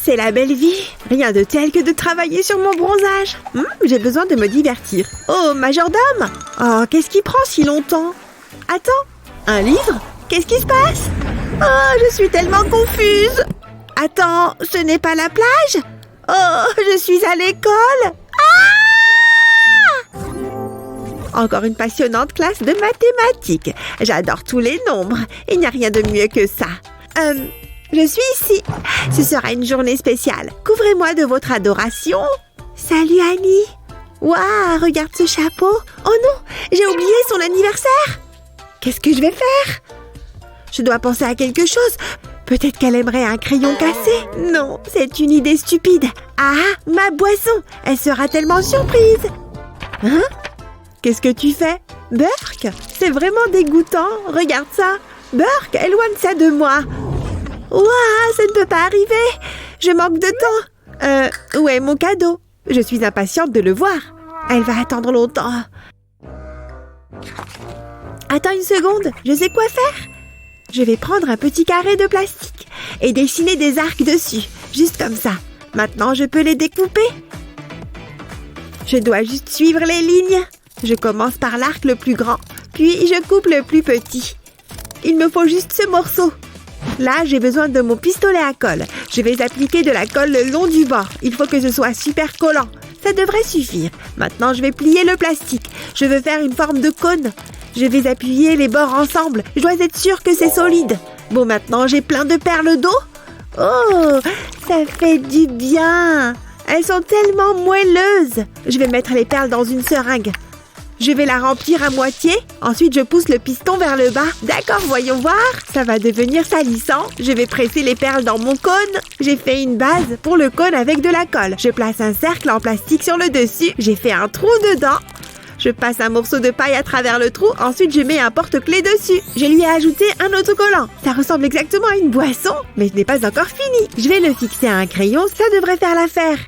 c'est la belle vie. Rien de tel que de travailler sur mon bronzage. J'ai besoin de me divertir. Oh, majordome! Oh, qu'est-ce qui prend si longtemps? Attends, un livre? Qu'est-ce qui se passe? Oh, je suis tellement confuse. Attends, ce n'est pas la plage? Oh, je suis à l'école. Encore une passionnante classe de mathématiques. J'adore tous les nombres. Il n'y a rien de mieux que ça. Je suis ici. Ce sera une journée spéciale. Couvrez-moi de votre adoration. Salut Annie. Waouh, regarde ce chapeau. Oh non, j'ai oublié son anniversaire. Qu'est-ce que je vais faire? Je dois penser à quelque chose. Peut-être qu'elle aimerait un crayon cassé. Non, c'est une idée stupide. Ah, ma boisson. Elle sera tellement surprise. Hein? Qu'est-ce que tu fais? Burk? C'est vraiment dégoûtant. Regarde ça. Burk, éloigne ça de moi. Ouah, ça ne peut pas arriver. Je manque de temps. Où est mon cadeau? Je suis impatiente de le voir. Elle va attendre longtemps. Attends une seconde, je sais quoi faire. Je vais prendre un petit carré de plastique et dessiner des arcs dessus, juste comme ça. Maintenant, je peux les découper. Je dois juste suivre les lignes. Je commence par l'arc le plus grand, puis je coupe le plus petit. Il me faut juste ce morceau. Là, j'ai besoin de mon pistolet à colle. Je vais appliquer de la colle le long du bord. Il faut que ce soit super collant. Ça devrait suffire. Maintenant, je vais plier le plastique. Je veux faire une forme de cône. Je vais appuyer les bords ensemble. Je dois être sûre que c'est solide. Bon, maintenant, j'ai plein de perles d'eau. Oh, ça fait du bien. Elles sont tellement moelleuses. Je vais mettre les perles dans une seringue. Je vais la remplir à moitié. Ensuite, je pousse le piston vers le bas. D'accord, voyons voir. Ça va devenir salissant. Je vais presser les perles dans mon cône. J'ai fait une base pour le cône avec de la colle. Je place un cercle en plastique sur le dessus. J'ai fait un trou dedans. Je passe un morceau de paille à travers le trou. Ensuite, je mets un porte-clés dessus. Je lui ai ajouté un autocollant. Ça ressemble exactement à une boisson, mais je n'ai pas encore fini. Je vais le fixer à un crayon. Ça devrait faire l'affaire.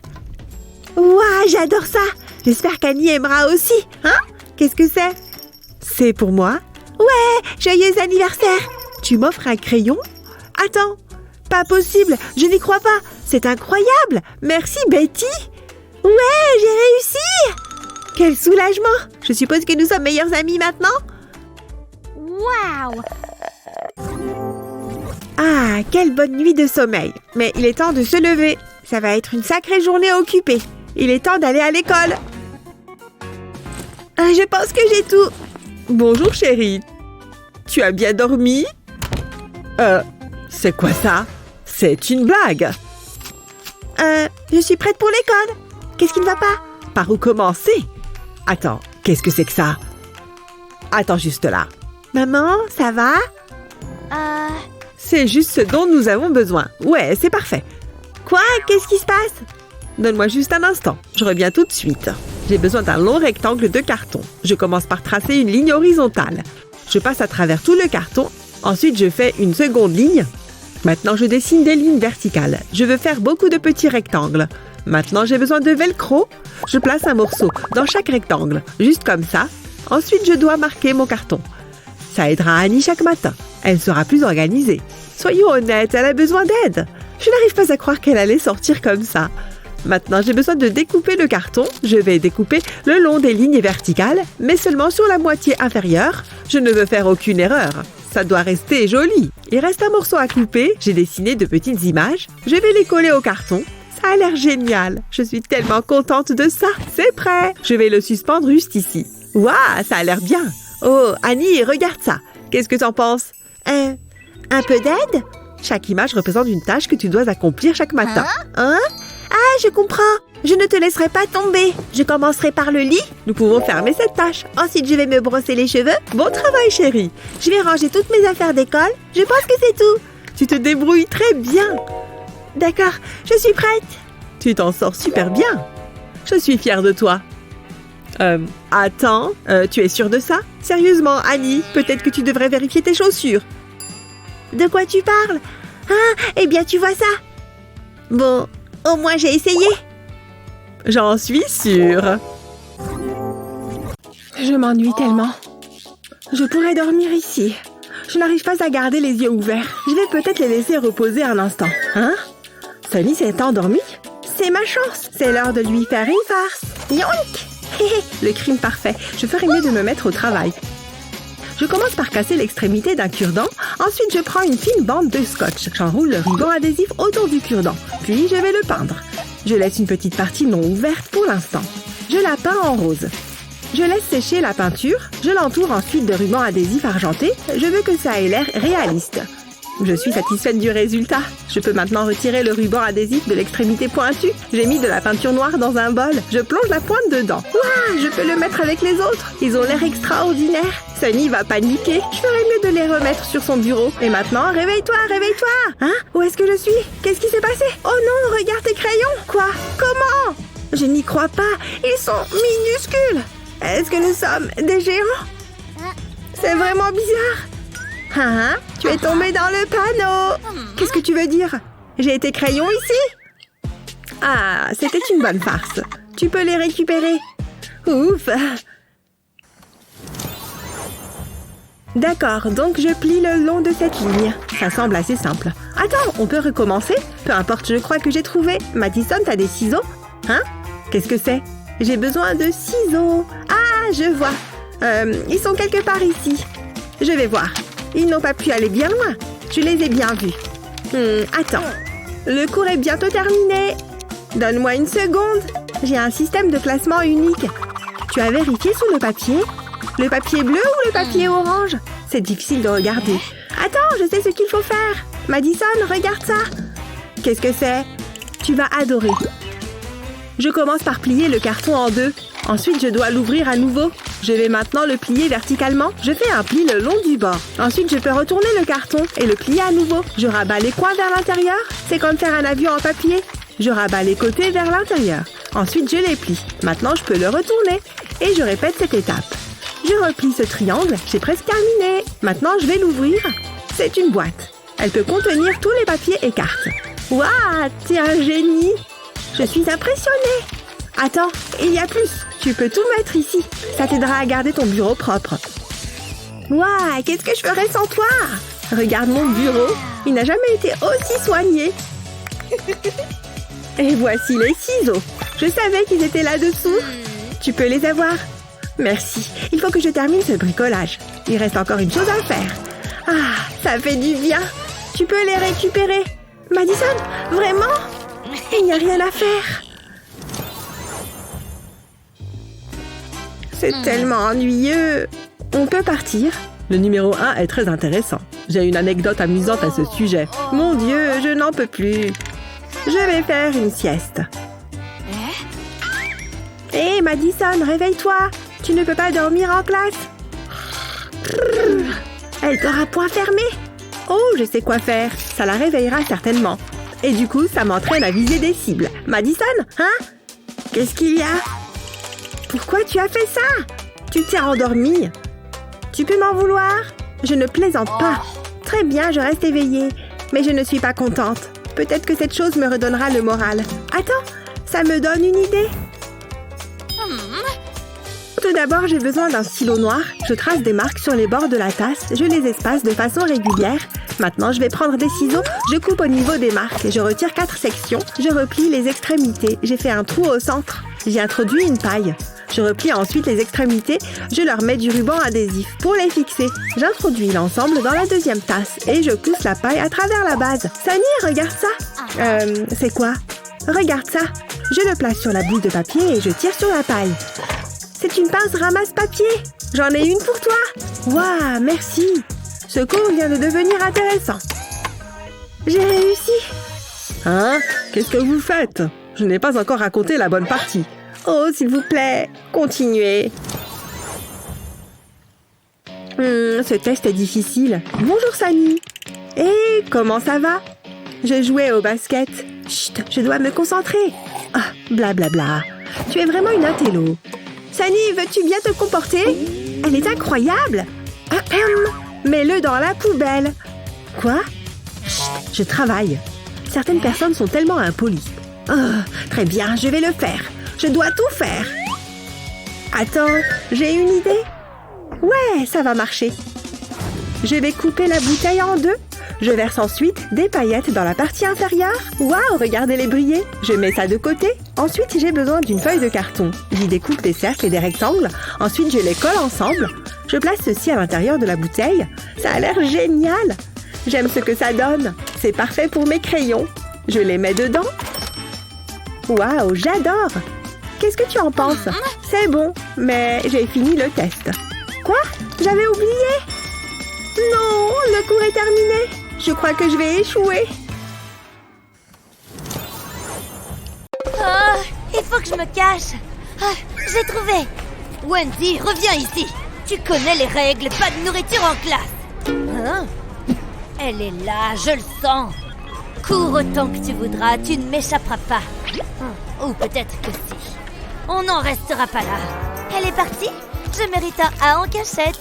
Ouah, j'adore ça. J'espère qu'Annie aimera aussi. Hein? Qu'est-ce que c'est? C'est pour moi? Ouais, joyeux anniversaire! Tu m'offres un crayon? Attends, pas possible, je n'y crois pas. C'est incroyable! Merci Betty! Ouais, j'ai réussi! Quel soulagement! Je suppose que nous sommes meilleurs amis maintenant? Wow! Ah, quelle bonne nuit de sommeil! Mais il est temps de se lever. Ça va être une sacrée journée occupée. Il est temps d'aller à l'école. Je pense que j'ai tout. Bonjour chérie. Tu as bien dormi? C'est quoi ça? C'est une blague. Je suis prête pour l'école. Qu'est-ce qui ne va pas? Par où commencer? Attends, qu'est-ce que c'est que ça? Attends juste là. Maman, ça va? C'est juste ce dont nous avons besoin. Ouais, c'est parfait. Quoi? Qu'est-ce qui se passe? Donne-moi juste un instant. Je reviens tout de suite. J'ai besoin d'un long rectangle de carton. Je commence par tracer une ligne horizontale. Je passe à travers tout le carton. Ensuite, je fais une seconde ligne. Maintenant, je dessine des lignes verticales. Je veux faire beaucoup de petits rectangles. Maintenant, j'ai besoin de velcro. Je place un morceau dans chaque rectangle, juste comme ça. Ensuite, je dois marquer mon carton. Ça aidera Annie chaque matin. Elle sera plus organisée. Soyons honnêtes, elle a besoin d'aide. Je n'arrive pas à croire qu'elle allait sortir comme ça. Maintenant, j'ai besoin de découper le carton. Je vais découper le long des lignes verticales, mais seulement sur la moitié inférieure. Je ne veux faire aucune erreur. Ça doit rester joli. Il reste un morceau à couper. J'ai dessiné de petites images. Je vais les coller au carton. Ça a l'air génial. Je suis tellement contente de ça. C'est prêt. Je vais le suspendre juste ici. Waouh, ça a l'air bien. Oh, Annie, regarde ça. Qu'est-ce que t'en penses? Un peu d'aide? Chaque image représente une tâche que tu dois accomplir chaque matin. Hein? Ah, je comprends. Je ne te laisserai pas tomber. Je commencerai par le lit. Nous pouvons fermer cette tâche. Ensuite, je vais me brosser les cheveux. Bon travail, chérie. Je vais ranger toutes mes affaires d'école. Je pense que c'est tout. Tu te débrouilles très bien. D'accord, je suis prête. Tu t'en sors super bien. Je suis fière de toi. Attends, tu es sûre de ça? Sérieusement, Annie, peut-être que tu devrais vérifier tes chaussures. De quoi tu parles? Ah, eh bien, tu vois ça. Bon, au moins j'ai essayé. J'en suis sûre. Je m'ennuie tellement. Je pourrais dormir ici. Je n'arrive pas à garder les yeux ouverts. Je vais peut-être les laisser reposer un instant. Hein? Sunny s'est endormie? C'est ma chance. C'est l'heure de lui faire une farce. Yoink! Le crime parfait. Je ferais mieux de me mettre au travail. Je commence par casser l'extrémité d'un cure-dent. Ensuite, je prends une fine bande de scotch. J'enroule le ruban adhésif autour du cure-dent. Puis, je vais le peindre. Je laisse une petite partie non ouverte pour l'instant. Je la peins en rose. Je laisse sécher la peinture. Je l'entoure ensuite de ruban adhésif argenté. Je veux que ça ait l'air réaliste. Je suis satisfaite du résultat. Je peux maintenant retirer le ruban adhésif de l'extrémité pointue. J'ai mis de la peinture noire dans un bol. Je plonge la pointe dedans. Ouah, je peux le mettre avec les autres. Ils ont l'air extraordinaires. Sunny va paniquer. Je ferais mieux de les remettre sur son bureau. Et maintenant, réveille-toi, réveille-toi. Hein? Où est-ce que je suis? Qu'est-ce qui s'est passé? Oh non, regarde tes crayons. Quoi? Comment? Je n'y crois pas. Ils sont minuscules. Est-ce que nous sommes des géants? C'est vraiment bizarre. Hein? Tu es tombé dans le panneau. Qu'est-ce que tu veux dire? J'ai été crayon ici? Ah, c'était une bonne farce. Tu peux les récupérer. Ouf. D'accord, donc je plie le long de cette ligne. Ça semble assez simple. Attends, on peut recommencer? Peu importe, je crois que j'ai trouvé. Madison, t'as des ciseaux? Hein? Qu'est-ce que c'est? J'ai besoin de ciseaux. Ah, je vois. Ils sont quelque part ici. Je vais voir. Ils n'ont pas pu aller bien loin. Je les ai bien vus. Attends. Le cours est bientôt terminé. Donne-moi une seconde. J'ai un système de placement unique. Tu as vérifié sur le papier? Le papier bleu ou le papier orange? C'est difficile de regarder. Attends, je sais ce qu'il faut faire. Madison, regarde ça. Qu'est-ce que c'est? Tu vas adorer. Je commence par plier le carton en deux. Ensuite, je dois l'ouvrir à nouveau. Je vais maintenant le plier verticalement. Je fais un pli le long du bord. Ensuite, je peux retourner le carton et le plier à nouveau. Je rabats les coins vers l'intérieur. C'est comme faire un avion en papier. Je rabats les côtés vers l'intérieur. Ensuite, je les plie. Maintenant, je peux le retourner. Et je répète cette étape. Je replie ce triangle. J'ai presque terminé. Maintenant, je vais l'ouvrir. C'est une boîte. Elle peut contenir tous les papiers et cartes. Waouh, t'es un génie! Je suis impressionnée. Attends, il y a plus. Tu peux tout mettre ici. Ça t'aidera à garder ton bureau propre. Waouh, qu'est-ce que je ferais sans toi? Regarde mon bureau. Il n'a jamais été aussi soigné. Et voici les ciseaux. Je savais qu'ils étaient là-dessous. Tu peux les avoir. Merci. Il faut que je termine ce bricolage. Il reste encore une chose à faire. Ah, ça fait du bien. Tu peux les récupérer. Madison, vraiment? Il n'y a rien à faire. C'est tellement ennuyeux. On peut partir. Le numéro 1 est très intéressant. J'ai une anecdote amusante à ce sujet. Mon Dieu, je n'en peux plus. Je vais faire une sieste. Hé, Madison, réveille-toi. Tu ne peux pas dormir en classe. Elle dort à point fermé. Oh, je sais quoi faire. Ça la réveillera certainement. Et du coup, ça m'entraîne à viser des cibles. Madison, hein? Qu'est-ce qu'il y a? Pourquoi tu as fait ça? Tu t'es endormie. Tu peux m'en vouloir? Je ne plaisante pas. Très bien, je reste éveillée. Mais je ne suis pas contente. Peut-être que cette chose me redonnera le moral. Attends, ça me donne une idée. Tout d'abord, j'ai besoin d'un stylo noir. Je trace des marques sur les bords de la tasse. Je les espace de façon régulière. Maintenant, je vais prendre des ciseaux. Je coupe au niveau des marques. Je retire 4 sections. Je replie les extrémités. J'ai fait un trou au centre. J'y introduis une paille. Je replie ensuite les extrémités. Je leur mets du ruban adhésif pour les fixer. J'introduis l'ensemble dans la deuxième tasse et je pousse la paille à travers la base. Sunny, regarde ça. C'est quoi? Regarde ça. Je le place sur la boule de papier et je tire sur la paille. C'est une pince ramasse-papier. J'en ai une pour toi. Waouh, merci. Ce cours vient de devenir intéressant. J'ai réussi. Hein? Qu'est-ce que vous faites? Je n'ai pas encore raconté la bonne partie. Oh, s'il vous plaît, continuez. Ce test est difficile. Bonjour, Sunny. Et comment ça va? Je jouais au basket. Chut, je dois me concentrer. Ah, blablabla. Tu es vraiment une intello. Sunny, veux-tu bien te comporter? Elle est incroyable. Mets-le dans la poubelle. Quoi? Chut, je travaille. Certaines personnes sont tellement impolies. Oh, très bien, je vais le faire. Je dois tout faire. Attends, j'ai une idée. Ouais, ça va marcher. Je vais couper la bouteille en deux. Je verse ensuite des paillettes dans la partie inférieure. Waouh, regardez-les briller. Je mets ça de côté. Ensuite, j'ai besoin d'une feuille de carton. J'y découpe des cercles et des rectangles. Ensuite, je les colle ensemble. Je place ceci à l'intérieur de la bouteille. Ça a l'air génial. J'aime ce que ça donne. C'est parfait pour mes crayons. Je les mets dedans. Waouh, j'adore. Qu'est-ce que tu en penses? C'est bon, mais j'ai fini le test. Quoi? J'avais oublié. Non, le cours est terminé. Je crois que je vais échouer. Oh, il faut que je me cache. Ah, j'ai trouvé. Wendy, reviens ici. Tu connais les règles, pas de nourriture en classe. Hein? Elle est là, je le sens. Cours autant que tu voudras, tu ne m'échapperas pas. Ou peut-être que si. On n'en restera pas là. Elle est partie? Je mérite un A en cachette.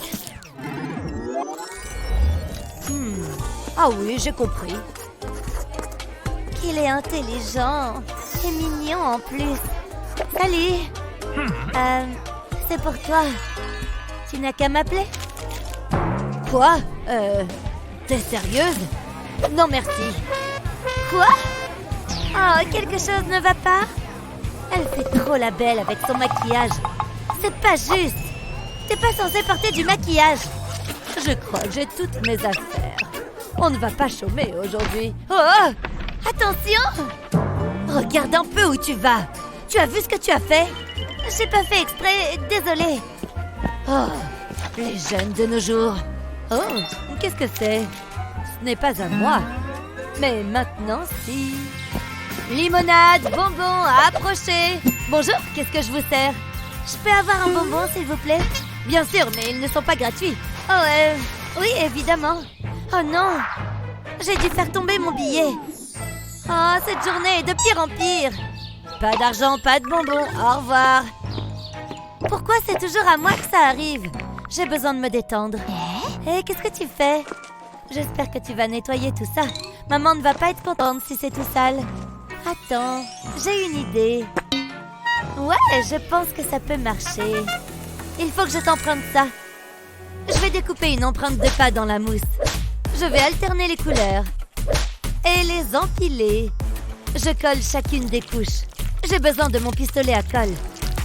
Ah oui, j'ai compris. Qu'il est intelligent et mignon en plus. Salut. C'est pour toi. Tu n'as qu'à m'appeler. Quoi? T'es sérieuse? Non merci. Quoi? Oh, quelque chose ne va pas? Elle fait trop la belle avec son maquillage. C'est pas juste. T'es pas censée porter du maquillage. Je crois que j'ai toutes mes affaires. On ne va pas chômer aujourd'hui. Oh! Attention! Regarde un peu où tu vas. Tu as vu ce que tu as fait? J'ai pas fait exprès, désolée. Oh, les jeunes de nos jours. Oh, qu'est-ce que c'est? Ce n'est pas à moi. Mais maintenant, si... Limonade, bonbons, approchez. Bonjour, qu'est-ce que je vous sers? Je peux avoir un bonbon, s'il vous plaît? Bien sûr, mais ils ne sont pas gratuits. Oh, oui, évidemment. Oh non, j'ai dû faire tomber mon billet. Oh, cette journée est de pire en pire. Pas d'argent, pas de bonbons, au revoir. Pourquoi c'est toujours à moi que ça arrive? J'ai besoin de me détendre. Hé, qu'est-ce que tu fais? J'espère que tu vas nettoyer tout ça. Maman ne va pas être contente si c'est tout sale. Attends, j'ai une idée. Ouais, je pense que ça peut marcher. Il faut que je t'emprunte ça. Je vais découper une empreinte de pas dans la mousse. Je vais alterner les couleurs et les empiler. Je colle chacune des couches. J'ai besoin de mon pistolet à colle.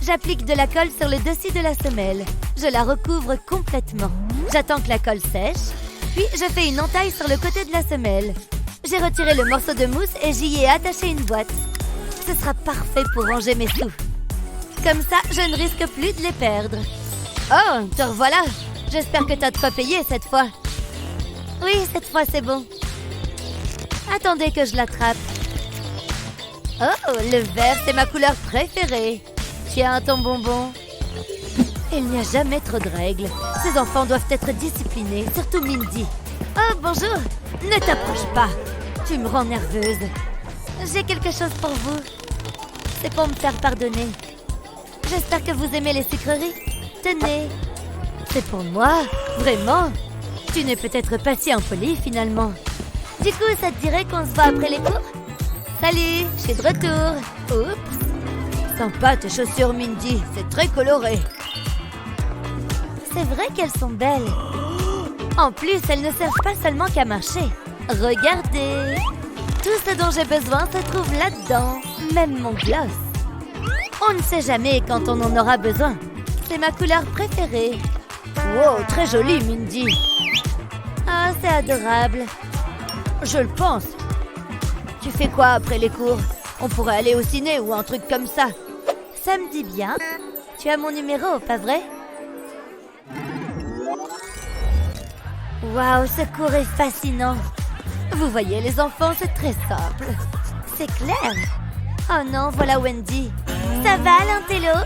J'applique de la colle sur le dessus de la semelle. Je la recouvre complètement. J'attends que la colle sèche. Puis je fais une entaille sur le côté de la semelle. J'ai retiré le morceau de mousse et j'y ai attaché une boîte. Ce sera parfait pour ranger mes sous. Comme ça, je ne risque plus de les perdre. Oh, te revoilà. J'espère que t'as de quoi payer cette fois. Oui, cette fois c'est bon. Attendez que je l'attrape. Oh, le vert, c'est ma couleur préférée. Tiens, ton bonbon. Il n'y a jamais trop de règles. Ces enfants doivent être disciplinés, surtout Mindy. Oh, bonjour. Ne t'approche pas. Tu me rends nerveuse. J'ai quelque chose pour vous. C'est pour me faire pardonner. J'espère que vous aimez les sucreries. Tenez. C'est pour moi, vraiment. Tu n'es peut-être pas si impoli finalement. Du coup, ça te dirait qu'on se voit après les cours? Salut, je suis de retour. Oups. Sympa tes chaussures, Mindy. C'est très coloré. C'est vrai qu'elles sont belles. En plus, elles ne servent pas seulement qu'à marcher. Regardez. Tout ce dont j'ai besoin se trouve là-dedans. Même mon gloss. On ne sait jamais quand on en aura besoin. C'est ma couleur préférée. Wow, très jolie, Mindy. Ah, c'est adorable. Je le pense. Tu fais quoi après les cours? On pourrait aller au ciné ou un truc comme ça. Ça me dit bien. Tu as mon numéro, pas vrai? Waouh, ce cours est fascinant. Vous voyez, les enfants, c'est très simple. C'est clair. Oh non, voilà Wendy. Ça va, l'intello?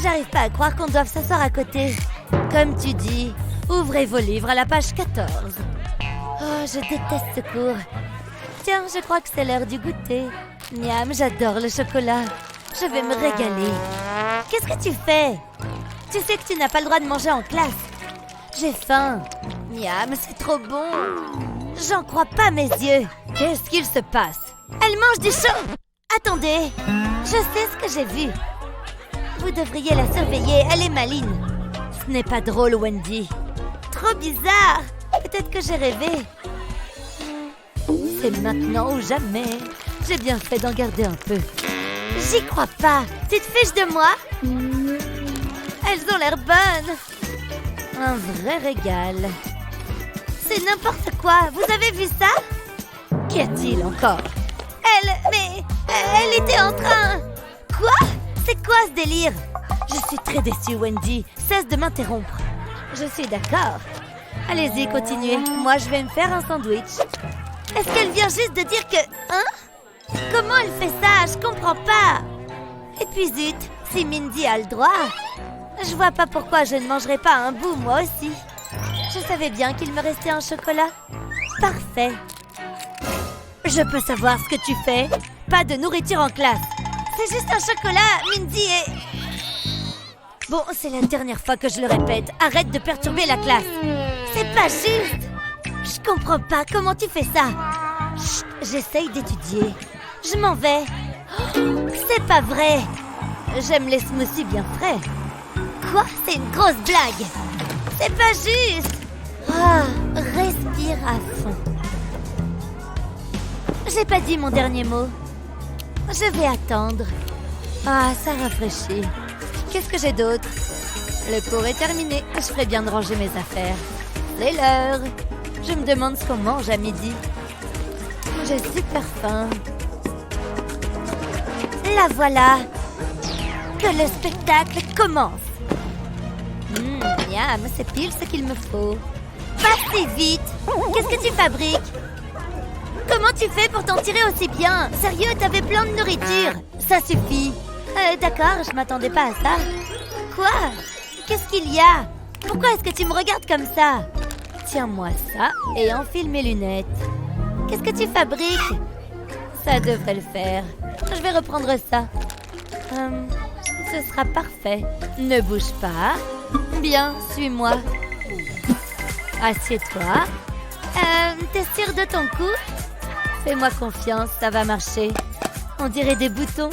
J'arrive pas à croire qu'on doive s'asseoir à côté. Comme tu dis, ouvrez vos livres à la page 14. Oh, je déteste ce cours. Tiens, je crois que c'est l'heure du goûter. Miam, j'adore le chocolat. Je vais me régaler. Qu'est-ce que tu fais? Tu sais que tu n'as pas le droit de manger en classe. J'ai faim. Miam, c'est trop bon. J'en crois pas mes yeux. Qu'est-ce qu'il se passe? Elle mange du chaud. Attendez, je sais ce que j'ai vu. Vous devriez la surveiller, elle est maligne. Ce n'est pas drôle, Wendy. Trop bizarre. Peut-être que j'ai rêvé. C'est maintenant ou jamais. J'ai bien fait d'en garder un peu. J'y crois pas. Tu te fiches de moi? Elles ont l'air bonnes. Un vrai régal. C'est n'importe quoi. Vous avez vu ça? Qu'y a-t-il encore? Elle était en train... Quoi? C'est quoi ce délire? Je suis très déçue, Wendy. Cesse de m'interrompre. Je suis d'accord. Allez-y, continuez. Moi, je vais me faire un sandwich. Est-ce qu'elle vient juste de dire que... Hein? Comment elle fait ça? Je comprends pas. Et puis zut, si Mindy a le droit... Je vois pas pourquoi je ne mangerais pas un bout, moi aussi. Je savais bien qu'il me restait un chocolat. Parfait. Je peux savoir ce que tu fais? Pas de nourriture en classe. C'est juste un chocolat, Mindy et... Bon, c'est la dernière fois que je le répète. Arrête de perturber la classe. C'est pas juste. Je comprends pas comment tu fais ça. Chut, j'essaye d'étudier. Je m'en vais. Oh, c'est pas vrai. J'aime les smoothies bien frais. Quoi? C'est une grosse blague. C'est pas juste. Ah, respire à fond. J'ai pas dit mon dernier mot. Je vais attendre. Ah, ça rafraîchit. Qu'est-ce que j'ai d'autre? Le cours est terminé. Je ferais bien de ranger mes affaires. C'est l'heure. Je me demande ce qu'on mange à midi. J'ai super faim. La voilà. Que le spectacle commence. Miam, c'est pile ce qu'il me faut. Pas si vite. Qu'est-ce que tu fabriques? Comment tu fais pour t'en tirer aussi bien? Sérieux, t'avais plein de nourriture. Ça suffit. D'accord, je m'attendais pas à ça. Quoi? Qu'est-ce qu'il y a? Pourquoi est-ce que tu me regardes comme ça? Tiens-moi ça et enfile mes lunettes. Qu'est-ce que tu fabriques? Ça devrait le faire. Je vais reprendre ça. Ce sera parfait. Ne bouge pas. Bien, suis-moi. Assieds-toi. T'es sûre de ton coup? Fais-moi confiance, ça va marcher. On dirait des boutons.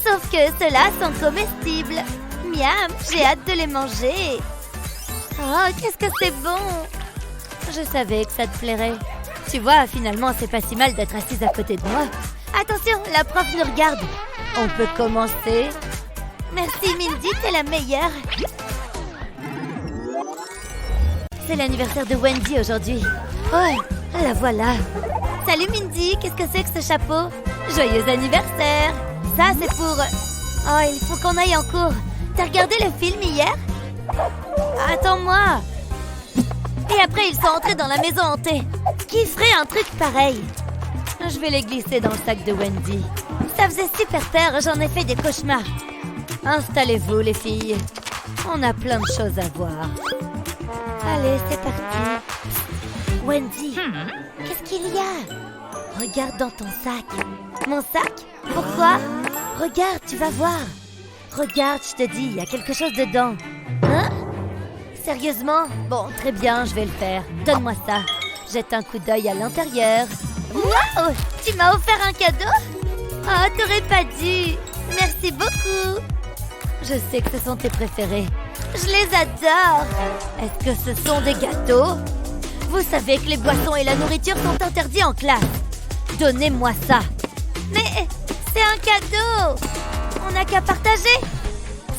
Sauf que ceux-là sont comestibles. Miam, j'ai hâte de les manger. Oh, qu'est-ce que c'est bon! Je savais que ça te plairait. Tu vois, finalement, c'est pas si mal d'être assise à côté de moi. Attention, la prof nous regarde. On peut commencer. Merci Mindy, t'es la meilleure. C'est l'anniversaire de Wendy aujourd'hui. Oh, la voilà. Salut Mindy, qu'est-ce que c'est que ce chapeau? Joyeux anniversaire. Ça, c'est pour... Oh, il faut qu'on aille en cours. T'as regardé le film hier? Attends-moi. Et après, ils sont entrés dans la maison hantée. Qui ferait un truc pareil? Je vais les glisser dans le sac de Wendy. Ça faisait super peur, j'en ai fait des cauchemars. Installez-vous, les filles. On a plein de choses à voir. Allez, c'est parti. Wendy, qu'est-ce qu'il y a? Regarde dans ton sac. Mon sac? Pourquoi? Regarde, tu vas voir. Regarde, je te dis, il y a quelque chose dedans. Hein? Sérieusement? Bon, très bien, je vais le faire. Donne-moi ça. Jette un coup d'œil à l'intérieur. Waouh! Tu m'as offert un cadeau? Oh, t'aurais pas dû. Merci beaucoup. Je sais que ce sont tes préférés. Je les adore. Est-ce que ce sont des gâteaux? Vous savez que les boissons et la nourriture sont interdits en classe. Donnez-moi ça. Mais c'est un cadeau. On n'a qu'à partager.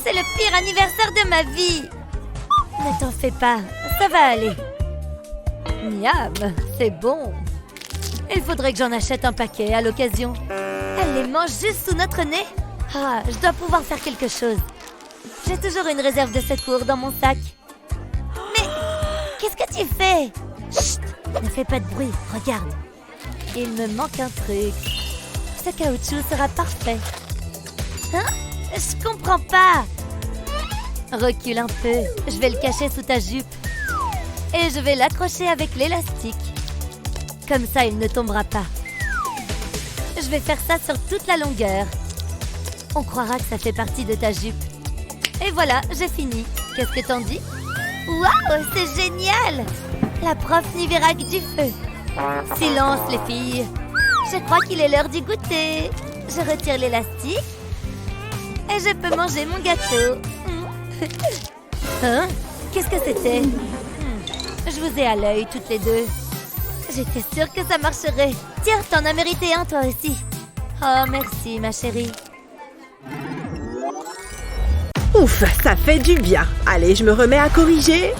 C'est le pire anniversaire de ma vie. Ne t'en fais pas, ça va aller. Miam, c'est bon. Il faudrait que j'en achète un paquet à l'occasion. Elle les mange juste sous notre nez. Ah, je dois pouvoir faire quelque chose. J'ai toujours une réserve de secours dans mon sac. Mais qu'est-ce que tu fais? Chut, ne fais pas de bruit, regarde. Il me manque un truc. Ce caoutchouc sera parfait. Hein? Je comprends pas. Recule un peu, je vais le cacher sous ta jupe. Et je vais l'accrocher avec l'élastique. Comme ça, il ne tombera pas. Je vais faire ça sur toute la longueur. On croira que ça fait partie de ta jupe. Et voilà, j'ai fini. Qu'est-ce que t'en dis? Waouh, c'est génial! La prof n'y verra que du feu. Silence, les filles. Je crois qu'il est l'heure du goûter. Je retire l'élastique. Et je peux manger mon gâteau. Hein? Qu'est-ce que c'était? Je vous ai à l'œil, toutes les deux. J'étais sûre que ça marcherait. Tiens, t'en as mérité un toi aussi. Oh, merci ma chérie. Ouf, ça fait du bien. Allez, je me remets à corriger.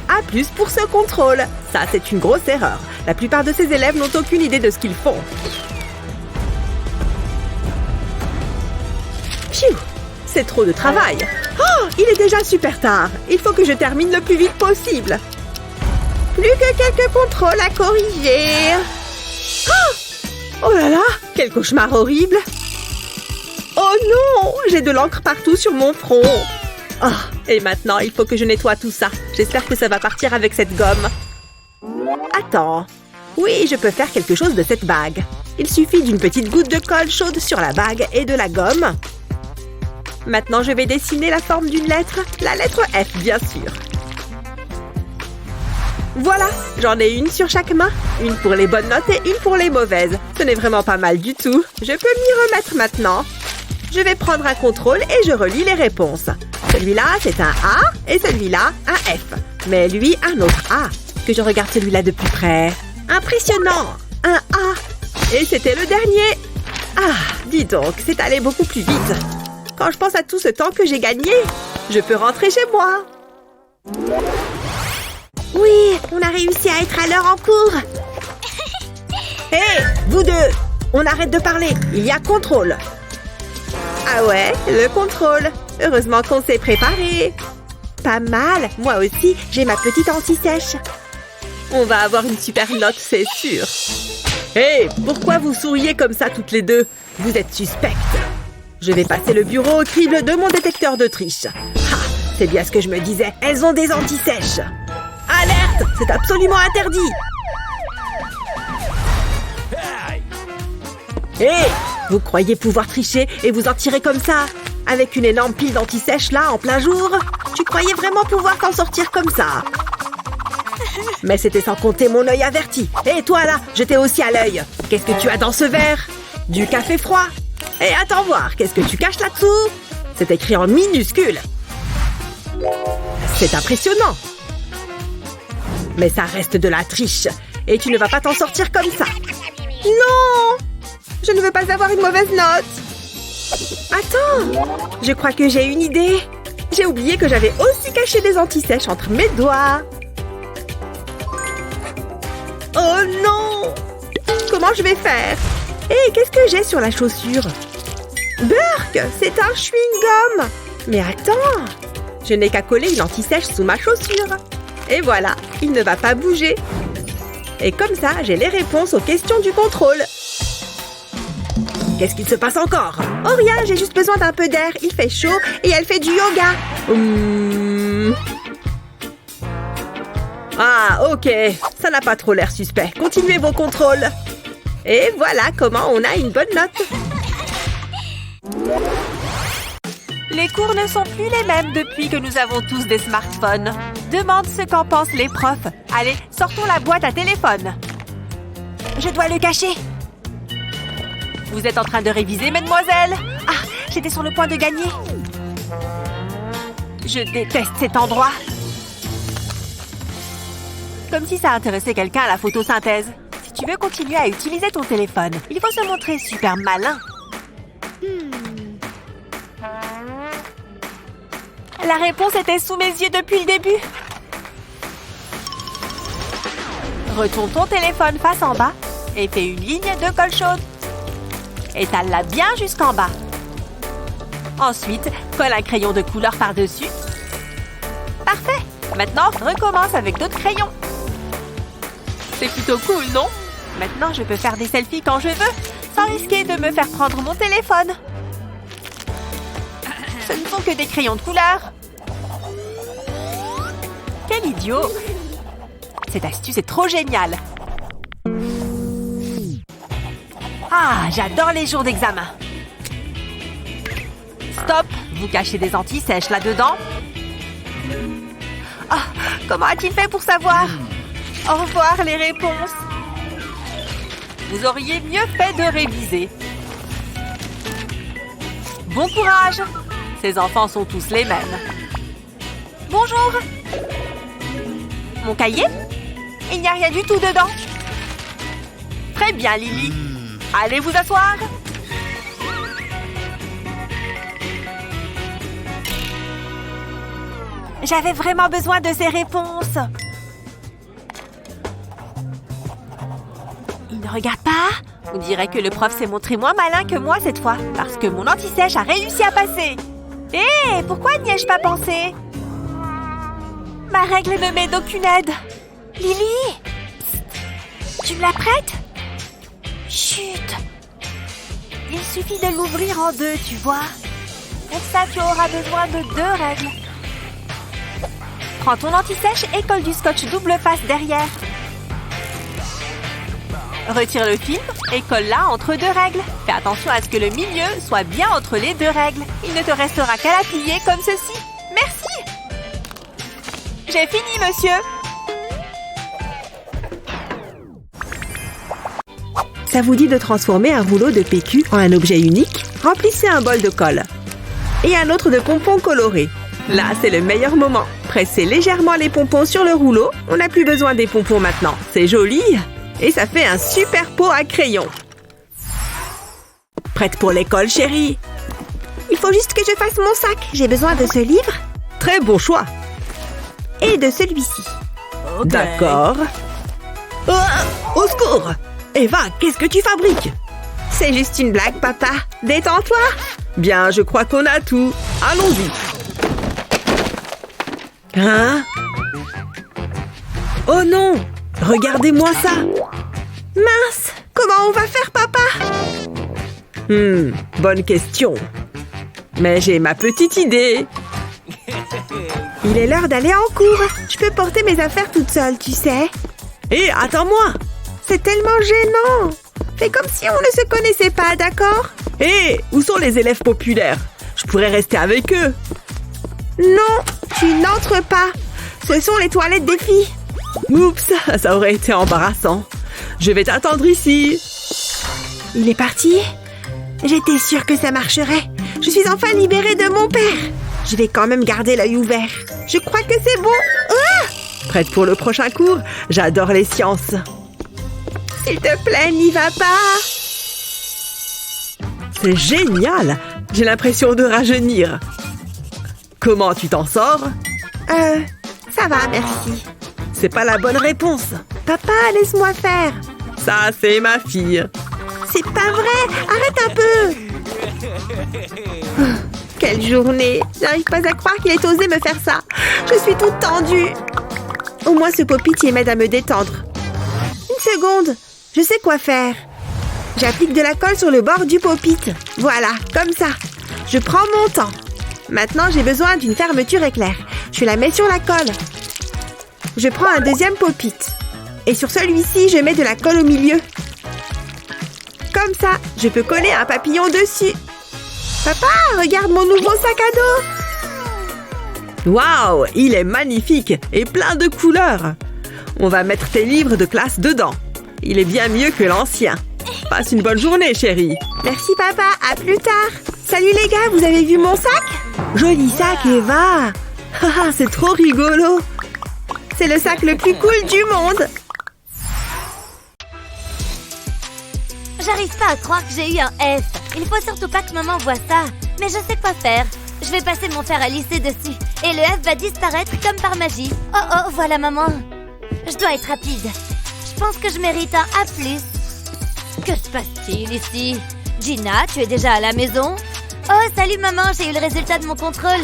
A plus pour ce contrôle. Ça, c'est une grosse erreur. La plupart de ces élèves n'ont aucune idée de ce qu'ils font. Pfiou, c'est trop de travail. Oh, il est déjà super tard. Il faut que je termine le plus vite possible. Plus que quelques contrôles à corriger. Oh là là, quel cauchemar horrible. Oh non, j'ai de l'encre partout sur mon front. Oh, et maintenant, il faut que je nettoie tout ça. J'espère que ça va partir avec cette gomme. Attends. Oui, je peux faire quelque chose de cette bague. Il suffit d'une petite goutte de colle chaude sur la bague et de la gomme. Maintenant, je vais dessiner la forme d'une lettre. La lettre F, bien sûr. Voilà, j'en ai une sur chaque main. Une pour les bonnes notes et une pour les mauvaises. Ce n'est vraiment pas mal du tout. Je peux m'y remettre maintenant. Je vais prendre un contrôle et je relis les réponses. Celui-là, c'est un A et celui-là, un F. Mais lui, un autre A. Que je regarde celui-là de plus près. Impressionnant! Un A. Et c'était le dernier. Ah, dis donc, c'est allé beaucoup plus vite. Quand je pense à tout ce temps que j'ai gagné, je peux rentrer chez moi. Oui, on a réussi à être à l'heure en cours. Hé, vous deux, on arrête de parler. Il y a contrôle. Ah ouais, le contrôle. Heureusement qu'on s'est préparé. Pas mal. Moi aussi, j'ai ma petite anti-sèche. On va avoir une super note, c'est sûr. Hé, pourquoi vous souriez comme ça toutes les deux? Vous êtes suspectes. Je vais passer le bureau au crible de mon détecteur de triche. Ah, c'est bien ce que je me disais. Elles ont des anti-sèches. Alerte! C'est absolument interdit. Hé! Vous croyez pouvoir tricher et vous en tirer comme ça? Avec une énorme pile d'anti-sèche là, en plein jour? Tu croyais vraiment pouvoir t'en sortir comme ça? Mais c'était sans compter mon œil averti. Et toi là, je t'ai aussi à l'œil. Qu'est-ce que tu as dans ce verre? Du café froid. Et attends voir, qu'est-ce que tu caches là-dessous? C'est écrit en minuscule. C'est impressionnant. Mais ça reste de la triche. Et tu ne vas pas t'en sortir comme ça. Non! Je ne veux pas avoir une mauvaise note. Attends! Je crois que j'ai une idée. J'ai oublié que j'avais aussi caché des anti-sèches entre mes doigts. Oh non! Comment je vais faire? Hé, qu'est-ce que j'ai sur la chaussure? Burk! C'est un chewing-gum! Mais attends! Je n'ai qu'à coller une anti-sèche sous ma chaussure. Et voilà, il ne va pas bouger. Et comme ça, j'ai les réponses aux questions du contrôle. Qu'est-ce qu'il se passe encore? Oh rien, j'ai juste besoin d'un peu d'air. Il fait chaud et elle fait du yoga. Ah, ok. Ça n'a pas trop l'air suspect. Continuez vos contrôles. Et voilà comment on a une bonne note. Les cours ne sont plus les mêmes depuis que nous avons tous des smartphones. Demande ce qu'en pensent les profs. Allez, sortons la boîte à téléphone. Je dois le cacher. Vous êtes en train de réviser, mesdemoiselles? Ah, j'étais sur le point de gagner. Je déteste cet endroit. Comme si ça intéressait quelqu'un à la photosynthèse. Si tu veux continuer à utiliser ton téléphone, il faut se montrer super malin. La réponse était sous mes yeux depuis le début. Retourne ton téléphone face en bas et fais une ligne de colle chaude. Étale-la bien jusqu'en bas. Ensuite, colle un crayon de couleur par-dessus. Parfait! Maintenant, recommence avec d'autres crayons. C'est plutôt cool, non? Maintenant, je peux faire des selfies quand je veux, sans risquer de me faire prendre mon téléphone. Ce ne sont que des crayons de couleur. Quel idiot! Cette astuce est trop géniale. Ah, j'adore les jours d'examen. Stop! Vous cachez des anti-sèches là-dedans? Ah, comment a-t-il fait pour savoir? Au revoir les réponses. Vous auriez mieux fait de réviser. Bon courage! Ces enfants sont tous les mêmes. Bonjour! Mon cahier? Il n'y a rien du tout dedans. Très bien, Lily. Allez vous asseoir. J'avais vraiment besoin de ces réponses. Il ne regarde pas. On dirait que le prof s'est montré moins malin que moi cette fois, parce que mon anti-sèche a réussi à passer. Hé, pourquoi n'y ai-je pas pensé? Ma règle ne m'est d'aucune aide. Lily, psst, tu me la prêtes? Chut. Il suffit de l'ouvrir en deux, tu vois. Pour ça, tu auras besoin de 2 règles. Prends ton anti-sèche et colle du scotch double face derrière. Retire le film et colle-la entre 2 règles. Fais attention à ce que le milieu soit bien entre les 2 règles. Il ne te restera qu'à la plier comme ceci. Merci. J'ai fini, monsieur. Ça vous dit de transformer un rouleau de PQ en un objet unique? Remplissez un bol de colle et un autre de pompons colorés. Là, c'est le meilleur moment. Pressez légèrement les pompons sur le rouleau. On n'a plus besoin des pompons maintenant. C'est joli et ça fait un super pot à crayon. Prête pour l'école, chérie? Il faut juste que je fasse mon sac. J'ai besoin de ce livre. Très bon choix. Et de celui-ci. Okay. D'accord. Au secours! Eva, qu'est-ce que tu fabriques? C'est juste une blague, papa. Détends-toi. Bien, je crois qu'on a tout. Allons-y. Hein? Oh non! Regardez-moi ça! Mince! Comment on va faire, papa? Bonne question. Mais j'ai ma petite idée. Il est l'heure d'aller en cours. Je peux porter mes affaires toute seule, tu sais. Hé, attends-moi! C'est tellement gênant. Fais comme si on ne se connaissait pas, d'accord? Hé, où sont les élèves populaires? Je pourrais rester avec eux. Non, tu n'entres pas. Ce sont les toilettes des filles. Oups, ça aurait été embarrassant. Je vais t'attendre ici. Il est parti? J'étais sûre que ça marcherait. Je suis enfin libérée de mon père. Je vais quand même garder l'œil ouvert. Je crois que c'est bon. Ah! Prête pour le prochain cours? J'adore les sciences. S'il te plaît, n'y va pas. C'est génial! J'ai l'impression de rajeunir. Comment tu t'en sors? Ça va, merci. C'est pas la bonne réponse. Papa, laisse-moi faire. Ça, c'est ma fille. C'est pas vrai. Arrête un peu. Quelle journée. J'arrive pas à croire qu'il ait osé me faire ça. Je suis toute tendue. Au moins, ce pop-it m'aide à me détendre. Une seconde. Je sais quoi faire. J'applique de la colle sur le bord du pop-it. Voilà, comme ça. Je prends mon temps. Maintenant, j'ai besoin d'une fermeture éclair. Je la mets sur la colle. Je prends un deuxième pop-it. Et sur celui-ci, je mets de la colle au milieu. Comme ça, je peux coller un papillon dessus. Papa, regarde mon nouveau sac à dos. Waouh, il est magnifique et plein de couleurs. On va mettre tes livres de classe dedans. Il est bien mieux que l'ancien. Passe une bonne journée, chérie. Merci, papa. À plus tard. Salut, les gars. Vous avez vu mon sac? Joli sac, Eva. C'est trop rigolo. C'est le sac le plus cool du monde. J'arrive pas à croire que j'ai eu un F. Il faut surtout pas que maman voie ça. Mais je sais quoi faire. Je vais passer mon fer à lisser dessus. Et le F va disparaître comme par magie. Oh, voilà maman. Je dois être rapide. Je pense que je mérite un A+. Que se passe-t-il ici? Gina, tu es déjà à la maison? Oh, salut maman, j'ai eu le résultat de mon contrôle.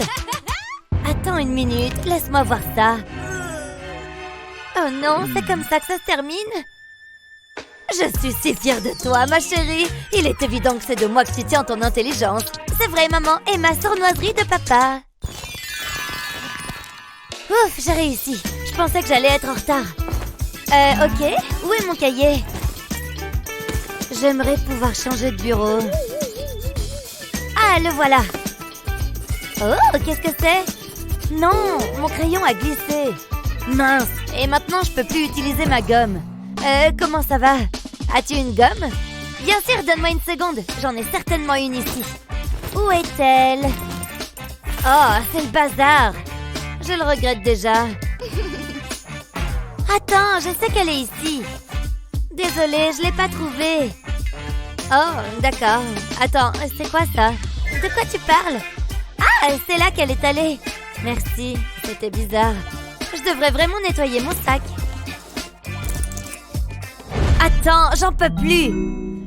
Attends une minute, laisse-moi voir ça. Oh non, c'est comme ça que ça se termine? Je suis si fière de toi, ma chérie. Il est évident que c'est de moi que tu tiens ton intelligence. C'est vrai, maman, et ma sournoiserie de papa. Ouf, j'ai réussi. Je pensais que j'allais être en retard. Ok, où est mon cahier? J'aimerais pouvoir changer de bureau. Ah, le voilà. Oh, qu'est-ce que c'est? Non, mon crayon a glissé. Mince, et maintenant je peux plus utiliser ma gomme. Comment ça va? As-tu une gomme? Bien sûr, donne-moi une seconde. J'en ai certainement une ici. Où est-elle? Oh, c'est le bazar. Je le regrette déjà. Attends, je sais qu'elle est ici. Désolée, je l'ai pas trouvé. Oh, d'accord. Attends, c'est quoi ça? De quoi tu parles? Ah, c'est là qu'elle est allée. Merci, c'était bizarre. Je devrais vraiment nettoyer mon sac. Attends, j'en peux plus.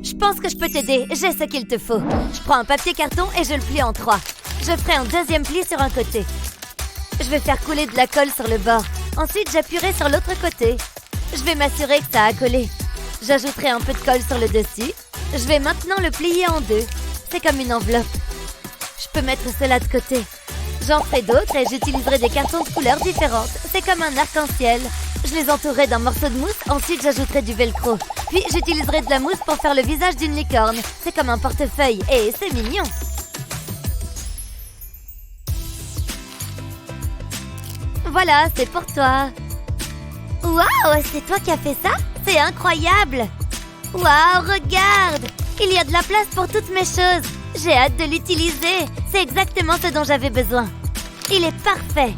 Je pense que je peux t'aider, j'ai ce qu'il te faut. Je prends un papier carton et je le plie en 3. Je ferai un deuxième pli sur un côté. Je vais faire couler de la colle sur le bord. Ensuite, j'appuierai sur l'autre côté. Je vais m'assurer que ça a collé. J'ajouterai un peu de colle sur le dessus. Je vais maintenant le plier en 2. C'est comme une enveloppe. Je peux mettre cela de côté. J'en ferai d'autres et j'utiliserai des cartons de couleurs différentes. C'est comme un arc-en-ciel. Je les entourerai d'un morceau de mousse. Ensuite, j'ajouterai du velcro. Puis, j'utiliserai de la mousse pour faire le visage d'une licorne. C'est comme un portefeuille et c'est mignon. Voilà, c'est pour toi. Waouh, c'est toi qui as fait ça? C'est incroyable. Waouh, regarde. Il y a de la place pour toutes mes choses. J'ai hâte de l'utiliser. C'est exactement ce dont j'avais besoin. Il est parfait.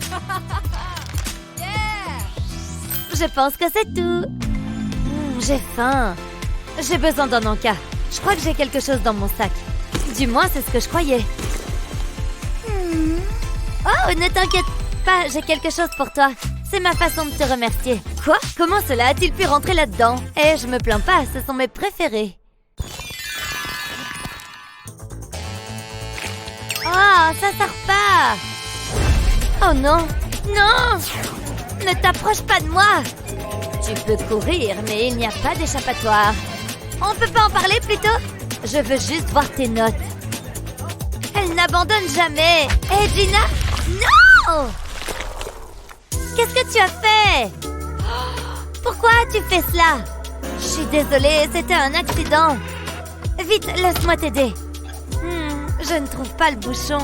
Je pense que c'est tout. J'ai faim. J'ai besoin d'un encas. Je crois que j'ai quelque chose dans mon sac. Du moins, c'est ce que je croyais. Oh, ne t'inquiète pas, j'ai quelque chose pour toi. C'est ma façon de te remercier. Quoi? Comment cela a-t-il pu rentrer là-dedans? Eh, je me plains pas, ce sont mes préférés. Oh, ça sort pas! Oh non! Non! Ne t'approche pas de moi! Tu peux courir, mais il n'y a pas d'échappatoire. On peut pas en parler plutôt? Je veux juste voir tes notes. Elle n'abandonne jamais. Hé, Gina? Non! Qu'est-ce que tu as fait? Pourquoi tu fais cela? Je suis désolée, c'était un accident. Vite, laisse-moi t'aider. Je ne trouve pas le bouchon.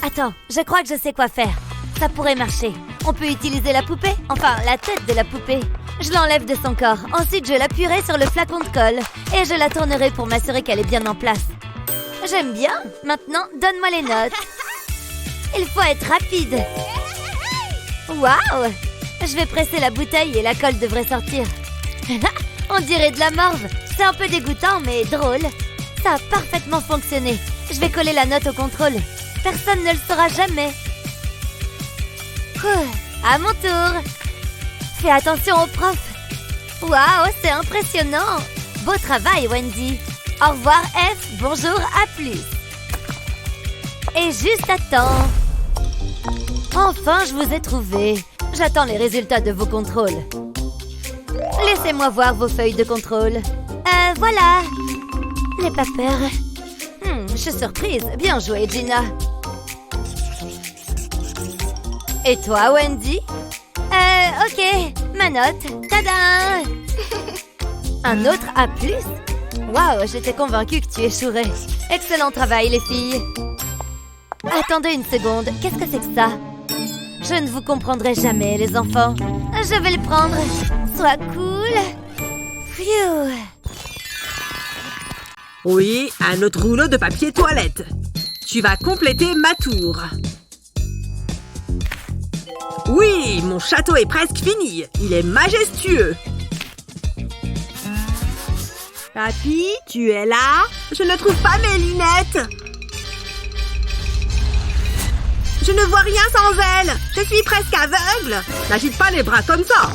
Attends, je crois que je sais quoi faire. Ça pourrait marcher. On peut utiliser la poupée, enfin la tête de la poupée. Je l'enlève de son corps. Ensuite, je l'appuierai sur le flacon de colle et je la tournerai pour m'assurer qu'elle est bien en place. J'aime bien. Maintenant, donne-moi les notes. Il faut être rapide. Waouh! Je vais presser la bouteille et la colle devrait sortir. On dirait de la morve. C'est un peu dégoûtant, mais drôle. Ça a parfaitement fonctionné. Je vais coller la note au contrôle. Personne ne le saura jamais. À mon tour. Fais attention au prof. Waouh, c'est impressionnant. Beau travail, Wendy. Au revoir, F. Bonjour, à plus. Et juste à temps. Enfin, je vous ai trouvé. J'attends les résultats de vos contrôles. Laissez-moi voir vos feuilles de contrôle. Voilà. N'aie pas peur. Je suis surprise. Bien joué, Gina. Et toi, Wendy? Ok. Ma note. Tada! Un autre A+. Waouh, j'étais convaincue que tu échouerais. Excellent travail, les filles. Attendez une seconde. Qu'est-ce que c'est que ça? Je ne vous comprendrai jamais, les enfants. Je vais le prendre. Sois cool. Phew. Oui, un autre rouleau de papier toilette. Tu vas compléter ma tour. Oui, mon château est presque fini. Il est majestueux. Papy, tu es là? Je ne trouve pas mes lunettes. Je ne vois rien sans elles. Je suis presque aveugle. N'agite pas les bras comme ça.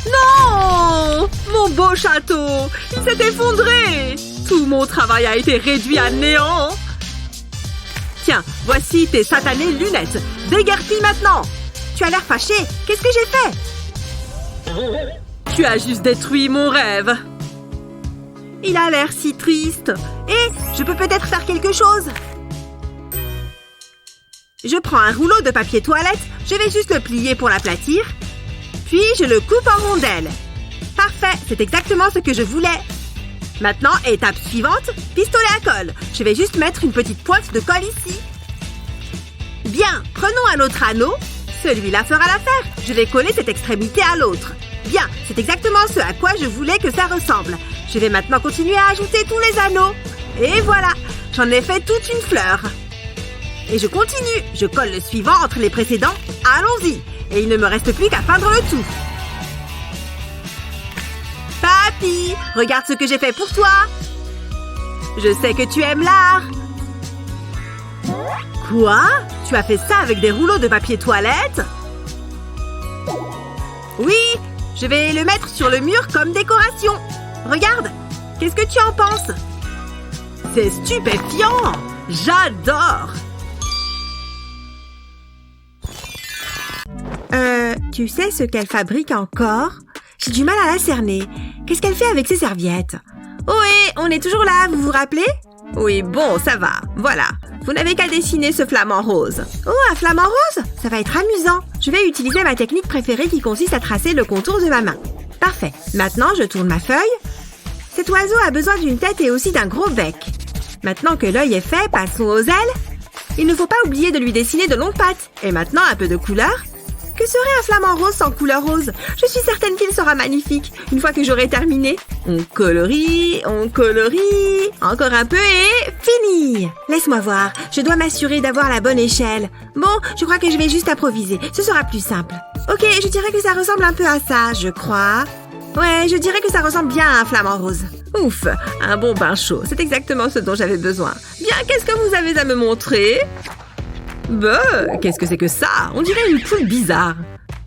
Non! Mon beau château! Il s'est effondré! Tout mon travail a été réduit à néant. Tiens, voici tes satanées lunettes. Déguerpis maintenant. Tu as l'air fâché. Qu'est-ce que j'ai fait? Tu as juste détruit mon rêve. Il a l'air si triste. Et je peux peut-être faire quelque chose. Je prends un rouleau de papier toilette. Je vais juste le plier pour l'aplatir. Puis, je le coupe en rondelles. Parfait, c'est exactement ce que je voulais. Maintenant, étape suivante, pistolet à colle. Je vais juste mettre une petite pointe de colle ici. Bien, prenons un autre anneau. Celui-là fera l'affaire. Je vais coller cette extrémité à l'autre. Bien, c'est exactement ce à quoi je voulais que ça ressemble. Je vais maintenant continuer à ajouter tous les anneaux. Et voilà, j'en ai fait toute une fleur. Et je continue. Je colle le suivant entre les précédents. Allons-y. Et il ne me reste plus qu'à peindre le tout. Papy, regarde ce que j'ai fait pour toi. Je sais que tu aimes l'art. Quoi? Tu as fait ça avec des rouleaux de papier toilette? Oui, je vais le mettre sur le mur comme décoration. Regarde, qu'est-ce que tu en penses? C'est stupéfiant! J'adore! Tu sais ce qu'elle fabrique encore? J'ai du mal à la cerner. Qu'est-ce qu'elle fait avec ses serviettes? Oui, on est toujours là, vous vous rappelez? Oui, bon, ça va. Voilà. Vous n'avez qu'à dessiner ce flamant rose. Oh, un flamant rose? Ça va être amusant. Je vais utiliser ma technique préférée qui consiste à tracer le contour de ma main. Parfait. Maintenant, je tourne ma feuille. Cet oiseau a besoin d'une tête et aussi d'un gros bec. Maintenant que l'œil est fait, passons aux ailes. Il ne faut pas oublier de lui dessiner de longues pattes. Et maintenant, un peu de couleur. Que serait un flamant rose sans couleur rose? Je suis certaine qu'il sera magnifique, une fois que j'aurai terminé. On colorie, encore un peu et fini! Laisse-moi voir, je dois m'assurer d'avoir la bonne échelle. Bon, je crois que je vais juste improviser, ce sera plus simple. Ok, je dirais que ça ressemble un peu à ça, je crois. Ouais, je dirais que ça ressemble bien à un flamant rose. Ouf, un bon bain chaud, c'est exactement ce dont j'avais besoin. Bien, qu'est-ce que vous avez à me montrer? Qu'est-ce que c'est que ça? On dirait une poule bizarre.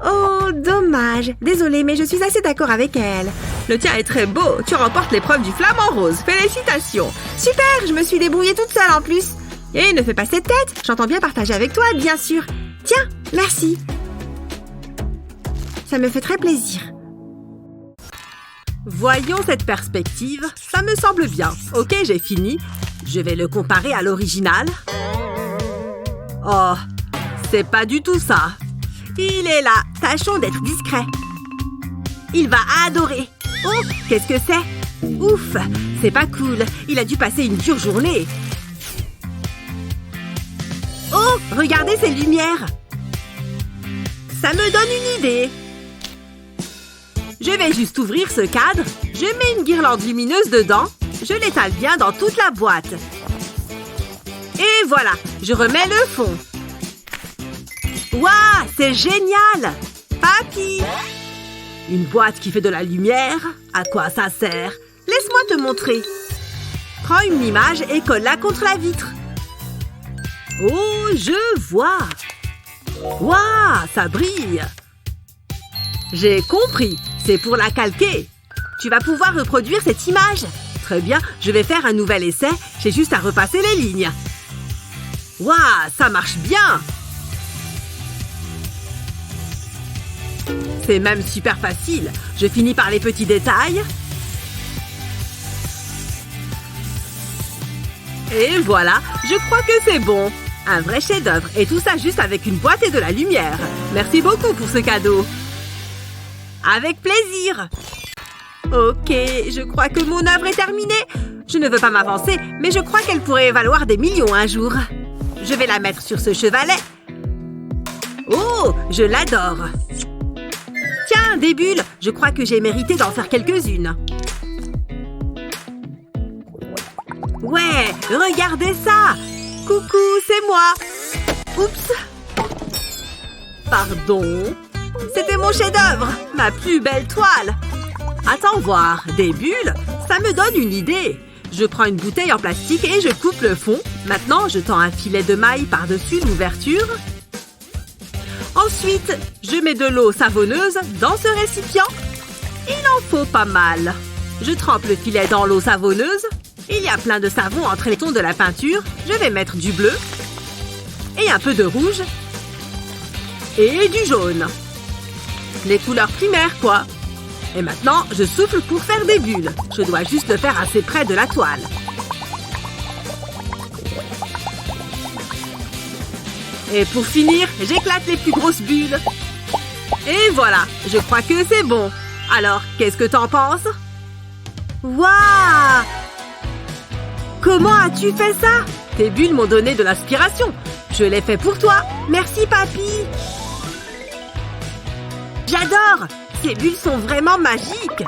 Oh, dommage. Désolée, mais je suis assez d'accord avec elle. Le tien est très beau. Tu remportes l'épreuve du flamant rose. Félicitations. Super, je me suis débrouillée toute seule en plus. Et ne fais pas cette tête. J'entends bien partager avec toi, bien sûr. Tiens, merci. Ça me fait très plaisir. Voyons cette perspective. Ça me semble bien. Ok, j'ai fini. Je vais le comparer à l'original. Oh, c'est pas du tout ça. Il est là. Tâchons d'être discret. Il va adorer. Oh, qu'est-ce que c'est? Ouf, c'est pas cool. Il a dû passer une dure journée. Oh, regardez ces lumières. Ça me donne une idée. Je vais juste ouvrir ce cadre. Je mets une guirlande lumineuse dedans. Je l'étale bien dans toute la boîte. Et voilà, je remets le fond. Waouh, c'est génial! Papy! Une boîte qui fait de la lumière? À quoi ça sert? Laisse-moi te montrer. Prends une image et colle-la contre la vitre. Oh, je vois! Waouh, ça brille! J'ai compris, c'est pour la calquer. Tu vas pouvoir reproduire cette image. Très bien, je vais faire un nouvel essai. J'ai juste à repasser les lignes. Waouh, ça marche bien! C'est même super facile. Je finis par les petits détails. Et voilà, je crois que c'est bon. Un vrai chef-d'œuvre. Et tout ça juste avec une boîte et de la lumière. Merci beaucoup pour ce cadeau. Avec plaisir. Ok, je crois que mon œuvre est terminée. Je ne veux pas m'avancer, mais je crois qu'elle pourrait valoir des millions un jour. Je vais la mettre sur ce chevalet. Oh, je l'adore. Tiens, des bulles. Je crois que j'ai mérité d'en faire quelques-unes. Ouais, regardez ça. Coucou, c'est moi. Oups. Pardon. C'était mon chef-d'œuvre, ma plus belle toile. Attends voir, des bulles, ça me donne une idée. Je prends une bouteille en plastique et je coupe le fond. Maintenant, je tends un filet de maille par-dessus l'ouverture. Ensuite, je mets de l'eau savonneuse dans ce récipient. Il en faut pas mal. Je trempe le filet dans l'eau savonneuse. Il y a plein de savon entre les tons de la peinture. Je vais mettre du bleu. Et un peu de rouge. Et du jaune. Les couleurs primaires, quoi. Et maintenant, je souffle pour faire des bulles. Je dois juste le faire assez près de la toile. Et pour finir, j'éclate les plus grosses bulles. Et voilà, je crois que c'est bon. Alors, qu'est-ce que t'en penses? Waouh! Comment as-tu fait ça? Tes bulles m'ont donné de l'inspiration. Je l'ai fait pour toi. Merci, papy. J'adore! Ces bulles sont vraiment magiques!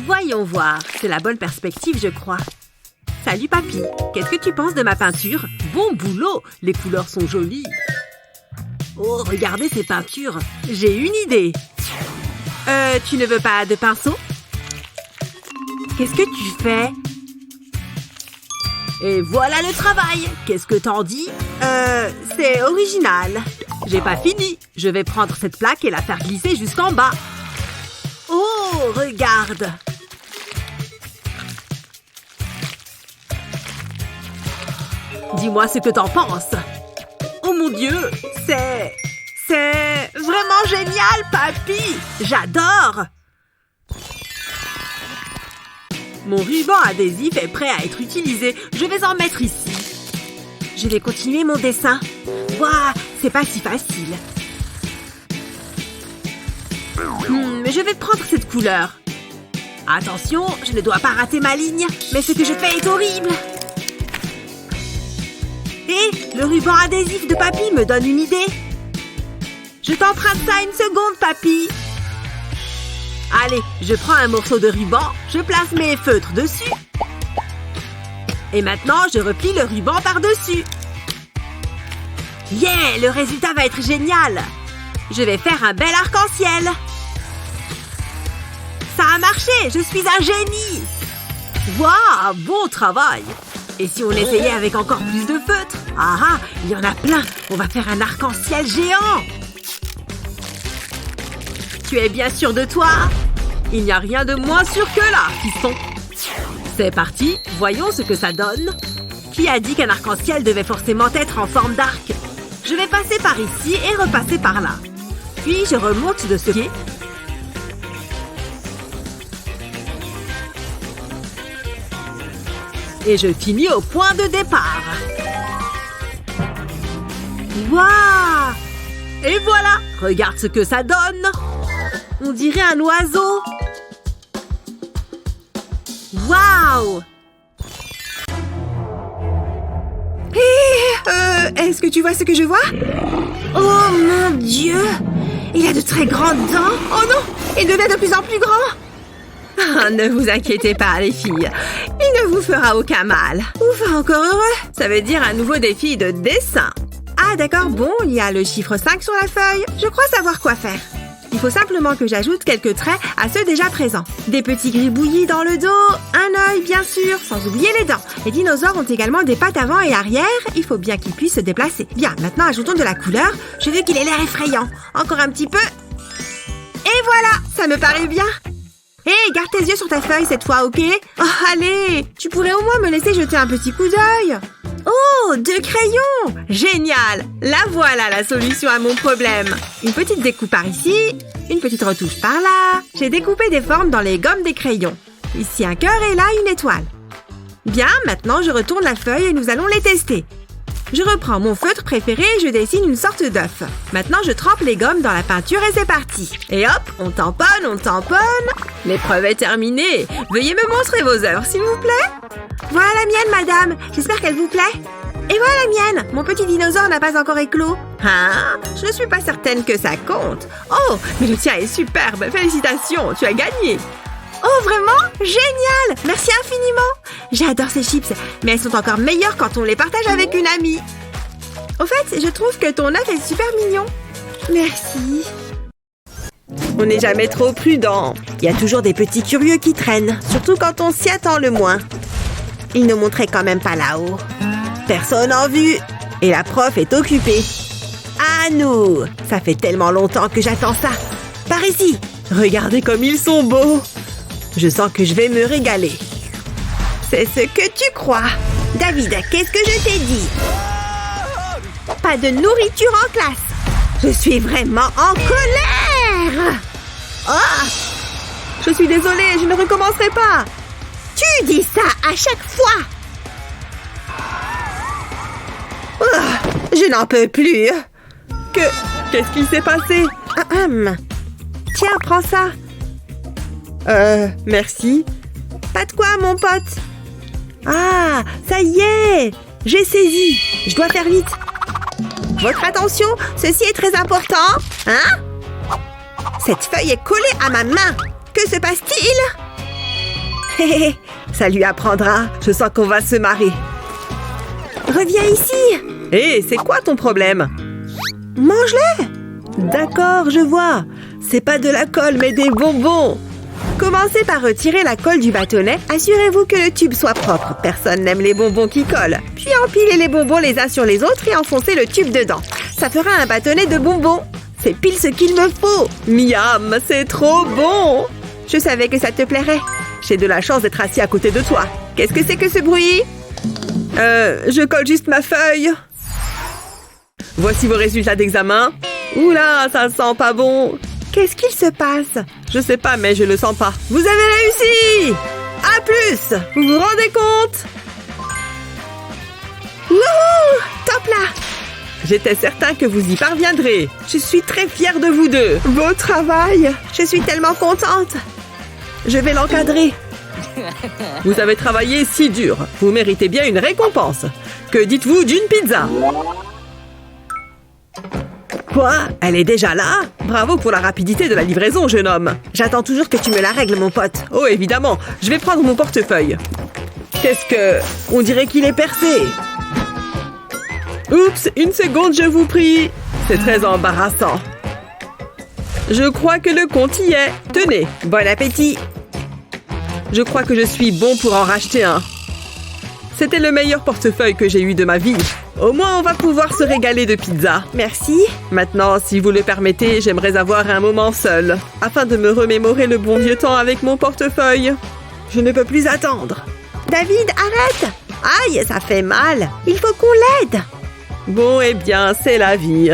Voyons voir. C'est la bonne perspective, je crois. Salut, papy. Qu'est-ce que tu penses de ma peinture? Bon boulot! Les couleurs sont jolies. Oh, regardez ces peintures. J'ai une idée. Tu ne veux pas de pinceau? Qu'est-ce que tu fais? Et voilà le travail. Qu'est-ce que t'en dis? C'est original. J'ai pas fini. Je vais prendre cette plaque et la faire glisser jusqu'en bas. Oh, regarde. Dis-moi ce que t'en penses. Oh mon Dieu, c'est vraiment génial, papy. J'adore. Mon ruban adhésif est prêt à être utilisé. Je vais en mettre ici. Je vais continuer mon dessin. Waouh, c'est pas si facile. Je vais prendre cette couleur. Attention, je ne dois pas rater ma ligne. Mais ce que je fais est horrible. Et le ruban adhésif de papy me donne une idée. Je t'emprunte ça une seconde, papy. Allez, je prends un morceau de ruban, je place mes feutres dessus. Et maintenant, je replie le ruban par-dessus. Yeah, le résultat va être génial. Je vais faire un bel arc-en-ciel. Ça a marché, je suis un génie. Waouh, bon travail. Et si on essayait avec encore plus de feutres? Ah ah, il y en a plein. On va faire un arc-en-ciel géant. Tu es bien sûr de toi? Il n'y a rien de moins sûr que là, fiston. C'est parti, voyons ce que ça donne. Qui a dit qu'un arc-en-ciel devait forcément être en forme d'arc? Je vais passer par ici et repasser par là. Puis je remonte de ce pied. Et je finis au point de départ. Waouh! Et voilà! Regarde ce que ça donne! On dirait un oiseau! Waouh! Est-ce que tu vois ce que je vois? Oh mon Dieu! Il a de très grandes dents! Oh non! Il devient de plus en plus grand! Ah, ne vous inquiétez pas, les filles. Il ne vous fera aucun mal. Ouf, encore heureux. Ça veut dire un nouveau défi de dessin. Ah, d'accord, bon, il y a le chiffre 5 sur la feuille. Je crois savoir quoi faire. Il faut simplement que j'ajoute quelques traits à ceux déjà présents. Des petits gribouillis dans le dos, un œil, bien sûr, sans oublier les dents. Les dinosaures ont également des pattes avant et arrière. Il faut bien qu'ils puissent se déplacer. Bien, maintenant, ajoutons de la couleur. Je veux qu'il ait l'air effrayant. Encore un petit peu. Et voilà, ça me paraît bien. Hé, garde tes yeux sur ta feuille cette fois, ok? Oh, allez! Tu pourrais au moins me laisser jeter un petit coup d'œil. Oh, 2 crayons! Génial! Là voilà la solution à mon problème. Une petite découpe par ici, une petite retouche par là. J'ai découpé des formes dans les gommes des crayons. Ici un cœur et là une étoile. Bien, maintenant je retourne la feuille et nous allons les tester. Je reprends mon feutre préféré et je dessine une sorte d'œuf. Maintenant, je trempe les gommes dans la peinture et c'est parti. Et hop, on tamponne, on tamponne. L'épreuve est terminée. Veuillez me montrer vos œuvres, s'il vous plaît. Voilà la mienne, madame. J'espère qu'elle vous plaît. Et voilà la mienne. Mon petit dinosaure n'a pas encore éclos. Hein? Je ne suis pas certaine que ça compte. Oh, mais le tien est superbe. Félicitations, tu as gagné. Oh, vraiment? Génial! Merci infiniment! J'adore ces chips, mais elles sont encore meilleures quand on les partage avec une amie. Au fait, je trouve que ton œuf est super mignon. Merci. On n'est jamais trop prudent. Il y a toujours des petits curieux qui traînent, surtout quand on s'y attend le moins. Ils ne monteraient quand même pas là-haut. Personne en vue. Et la prof est occupée. À nous! Ça fait tellement longtemps que j'attends ça. Par ici! Regardez comme ils sont beaux! Je sens que je vais me régaler. C'est ce que tu crois. David, qu'est-ce que je t'ai dit? Pas de nourriture en classe. Je suis vraiment en colère. Oh! Je suis désolée, je ne recommencerai pas. Tu dis ça à chaque fois. Oh, je n'en peux plus. Qu'est-ce qui s'est passé? Tiens, prends ça. Merci. Pas de quoi, mon pote. Ah, ça y est. J'ai saisi. Je dois faire vite. Votre attention, ceci est très important. Hein? Cette feuille est collée à ma main. Que se passe-t-il? Hé, ça lui apprendra. Je sens qu'on va se marrer. Reviens ici. Hé, c'est quoi ton problème? Mange-les! D'accord, je vois. C'est pas de la colle, mais des bonbons. Commencez par retirer la colle du bâtonnet. Assurez-vous que le tube soit propre. Personne n'aime les bonbons qui collent. Puis empilez les bonbons les uns sur les autres et enfoncez le tube dedans. Ça fera un bâtonnet de bonbons. C'est pile ce qu'il me faut. Miam, c'est trop bon. Je savais que ça te plairait. J'ai de la chance d'être assis à côté de toi. Qu'est-ce que c'est que ce bruit? Je colle juste ma feuille. Voici vos résultats d'examen. Oula, ça sent pas bon. Qu'est-ce qu'il se passe? Je sais pas, mais je le sens pas. Vous avez réussi! À plus! Vous vous rendez compte? Wouhou! Top là! J'étais certain que vous y parviendrez. Je suis très fière de vous deux. Beau travail! Je suis tellement contente! Je vais l'encadrer. Vous avez travaillé si dur. Vous méritez bien une récompense. Que dites-vous d'une pizza? Quoi? Elle est déjà là? Bravo pour la rapidité de la livraison, jeune homme. J'attends toujours que tu me la règles, mon pote. Oh, évidemment. Je vais prendre mon portefeuille. Qu'est-ce que... On dirait qu'il est percé. Oups, une seconde, je vous prie. C'est très embarrassant. Je crois que le compte y est. Tenez, bon appétit. Je crois que je suis bon pour en racheter un. C'était le meilleur portefeuille que j'ai eu de ma vie. Au moins, on va pouvoir se régaler de pizza. Merci. Maintenant, si vous le permettez, j'aimerais avoir un moment seul, afin de me remémorer le bon vieux temps avec mon portefeuille. Je ne peux plus attendre. David, arrête! Aïe, ça fait mal. Il faut qu'on l'aide. Bon, eh bien, c'est la vie.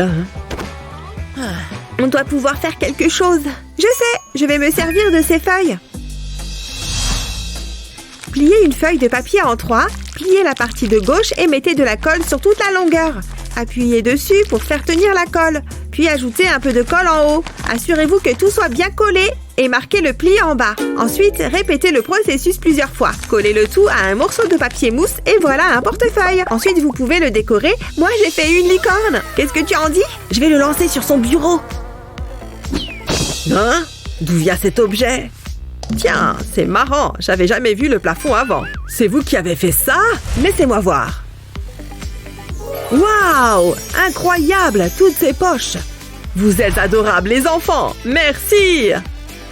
On doit pouvoir faire quelque chose. Je sais, je vais me servir de ces feuilles. Pliez une feuille de papier en 3, pliez la partie de gauche et mettez de la colle sur toute la longueur. Appuyez dessus pour faire tenir la colle, puis ajoutez un peu de colle en haut. Assurez-vous que tout soit bien collé et marquez le pli en bas. Ensuite, répétez le processus plusieurs fois. Collez le tout à un morceau de papier mousse et voilà un portefeuille. Ensuite, vous pouvez le décorer. Moi, j'ai fait une licorne. Qu'est-ce que tu en dis? Je vais le lancer sur son bureau. Hein? D'où vient cet objet? Tiens, c'est marrant, j'avais jamais vu le plafond avant. C'est vous qui avez fait ça? Laissez-moi voir. Waouh! Incroyable, toutes ces poches. Vous êtes adorables, les enfants. Merci!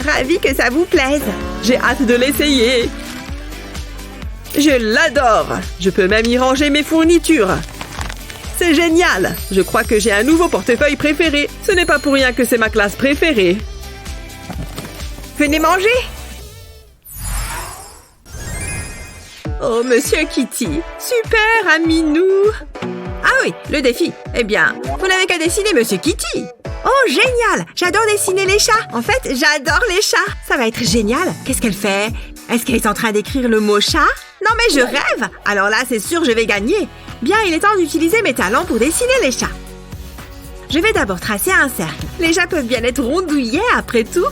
Ravi que ça vous plaise. J'ai hâte de l'essayer. Je l'adore. Je peux même y ranger mes fournitures. C'est génial. Je crois que j'ai un nouveau portefeuille préféré. Ce n'est pas pour rien que c'est ma classe préférée. Venez manger. Oh, Monsieur Kitty, super Aminou. Ah oui, le défi. Eh bien, vous n'avez qu'à dessiner Monsieur Kitty. Oh, génial! J'adore dessiner les chats. En fait, j'adore les chats. Ça va être génial. Qu'est-ce qu'elle fait? Est-ce qu'elle est en train d'écrire le mot chat? Non, mais je rêve. Alors là, c'est sûr, je vais gagner. Bien, il est temps d'utiliser mes talents pour dessiner les chats. Je vais d'abord tracer un cercle. Les chats peuvent bien être rondouillés après tout.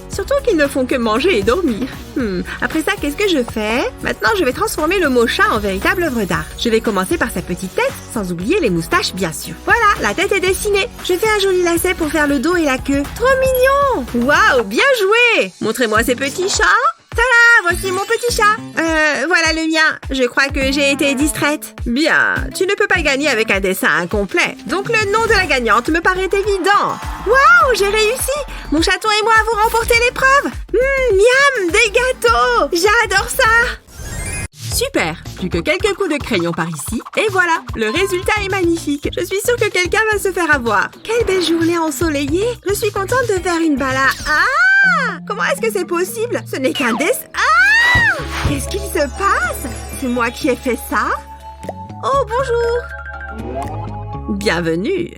Surtout qu'ils ne font que manger et dormir. Après ça, qu'est-ce que je fais? Maintenant, je vais transformer le mot chat en véritable œuvre d'art. Je vais commencer par sa petite tête, sans oublier les moustaches, bien sûr. Voilà, la tête est dessinée. Je fais un joli lacet pour faire le dos et la queue. Trop mignon! Waouh, bien joué! Montrez-moi ces petits chats. Tada! Voici mon petit chat. Voilà le mien. Je crois que j'ai été distraite. Bien, tu ne peux pas gagner avec un dessin incomplet. Donc le nom de la gagnante me paraît évident. Waouh, j'ai réussi! Mon chaton et moi avons remporté l'épreuve. Miam, des gâteaux! J'adore ça! Super! Plus que quelques coups de crayon par ici. Et voilà, le résultat est magnifique. Je suis sûre que quelqu'un va se faire avoir. Quelle belle journée ensoleillée. Je suis contente de faire une balade. Ah! Comment est-ce que c'est possible? Ce n'est qu'un dessin. Ah! Qu'est-ce qu'il se passe? C'est moi qui ai fait ça? Oh, bonjour! Bienvenue!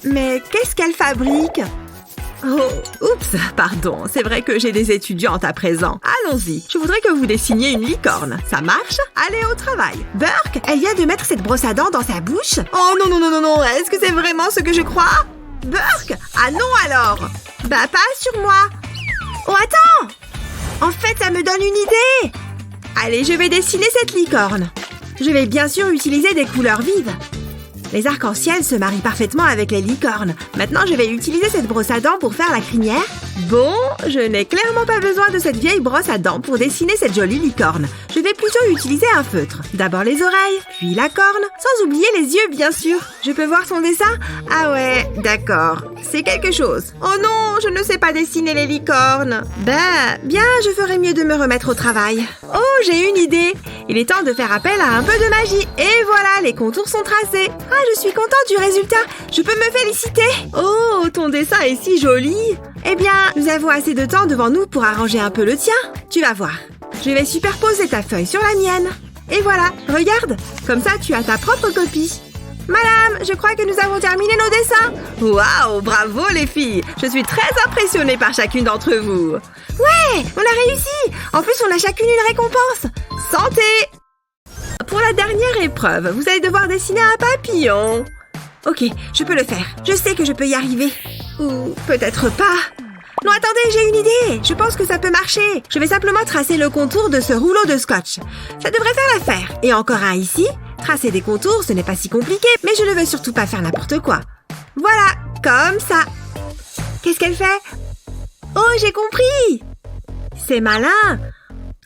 Mais qu'est-ce qu'elle fabrique? Oh, oups, pardon. C'est vrai que j'ai des étudiantes à présent. Allons-y. Je voudrais que vous dessiniez une licorne. Ça marche? Allez au travail. Burke, elle vient de mettre cette brosse à dents dans sa bouche? Oh non, non, non, non, non. Est-ce que c'est vraiment ce que je crois? Burke! Ah non alors! Bah pas sur moi! Oh attends! En fait, ça me donne une idée! Allez, je vais dessiner cette licorne. Je vais bien sûr utiliser des couleurs vives. Les arcs-en-ciel se marient parfaitement avec les licornes. Maintenant, je vais utiliser cette brosse à dents pour faire la crinière Bon, je n'ai clairement pas besoin de cette vieille brosse à dents pour dessiner cette jolie licorne. Je vais plutôt utiliser un feutre. D'abord les oreilles, puis la corne, sans oublier les yeux bien sûr. Je peux voir son dessin? Ah ouais, d'accord. C'est quelque chose. Oh non, je ne sais pas dessiner les licornes. Ben, bien, je ferais mieux de me remettre au travail. Oh, j'ai une idée. Il est temps de faire appel à un peu de magie. Et voilà, les contours sont tracés. Ah, je suis contente du résultat. Je peux me féliciter. Oh, ton dessin est si joli. Eh bien, nous avons assez de temps devant nous pour arranger un peu le tien. Tu vas voir. Je vais superposer ta feuille sur la mienne. Et voilà, regarde. Comme ça, tu as ta propre copie. Madame, je crois que nous avons terminé nos dessins. Waouh, bravo les filles. Je suis très impressionnée par chacune d'entre vous. Ouais, on a réussi. En plus, on a chacune une récompense. Santé. Pour la dernière épreuve, vous allez devoir dessiner un papillon. Ok, je peux le faire. Je sais que je peux y arriver. Ou peut-être pas. Non, attendez, j'ai une idée. Je pense que ça peut marcher. Je vais simplement tracer le contour de ce rouleau de scotch. Ça devrait faire l'affaire. Et encore un ici. Tracer des contours, ce n'est pas si compliqué, mais je ne veux surtout pas faire n'importe quoi. Voilà, comme ça. Qu'est-ce qu'elle fait? Oh, j'ai compris. C'est malin.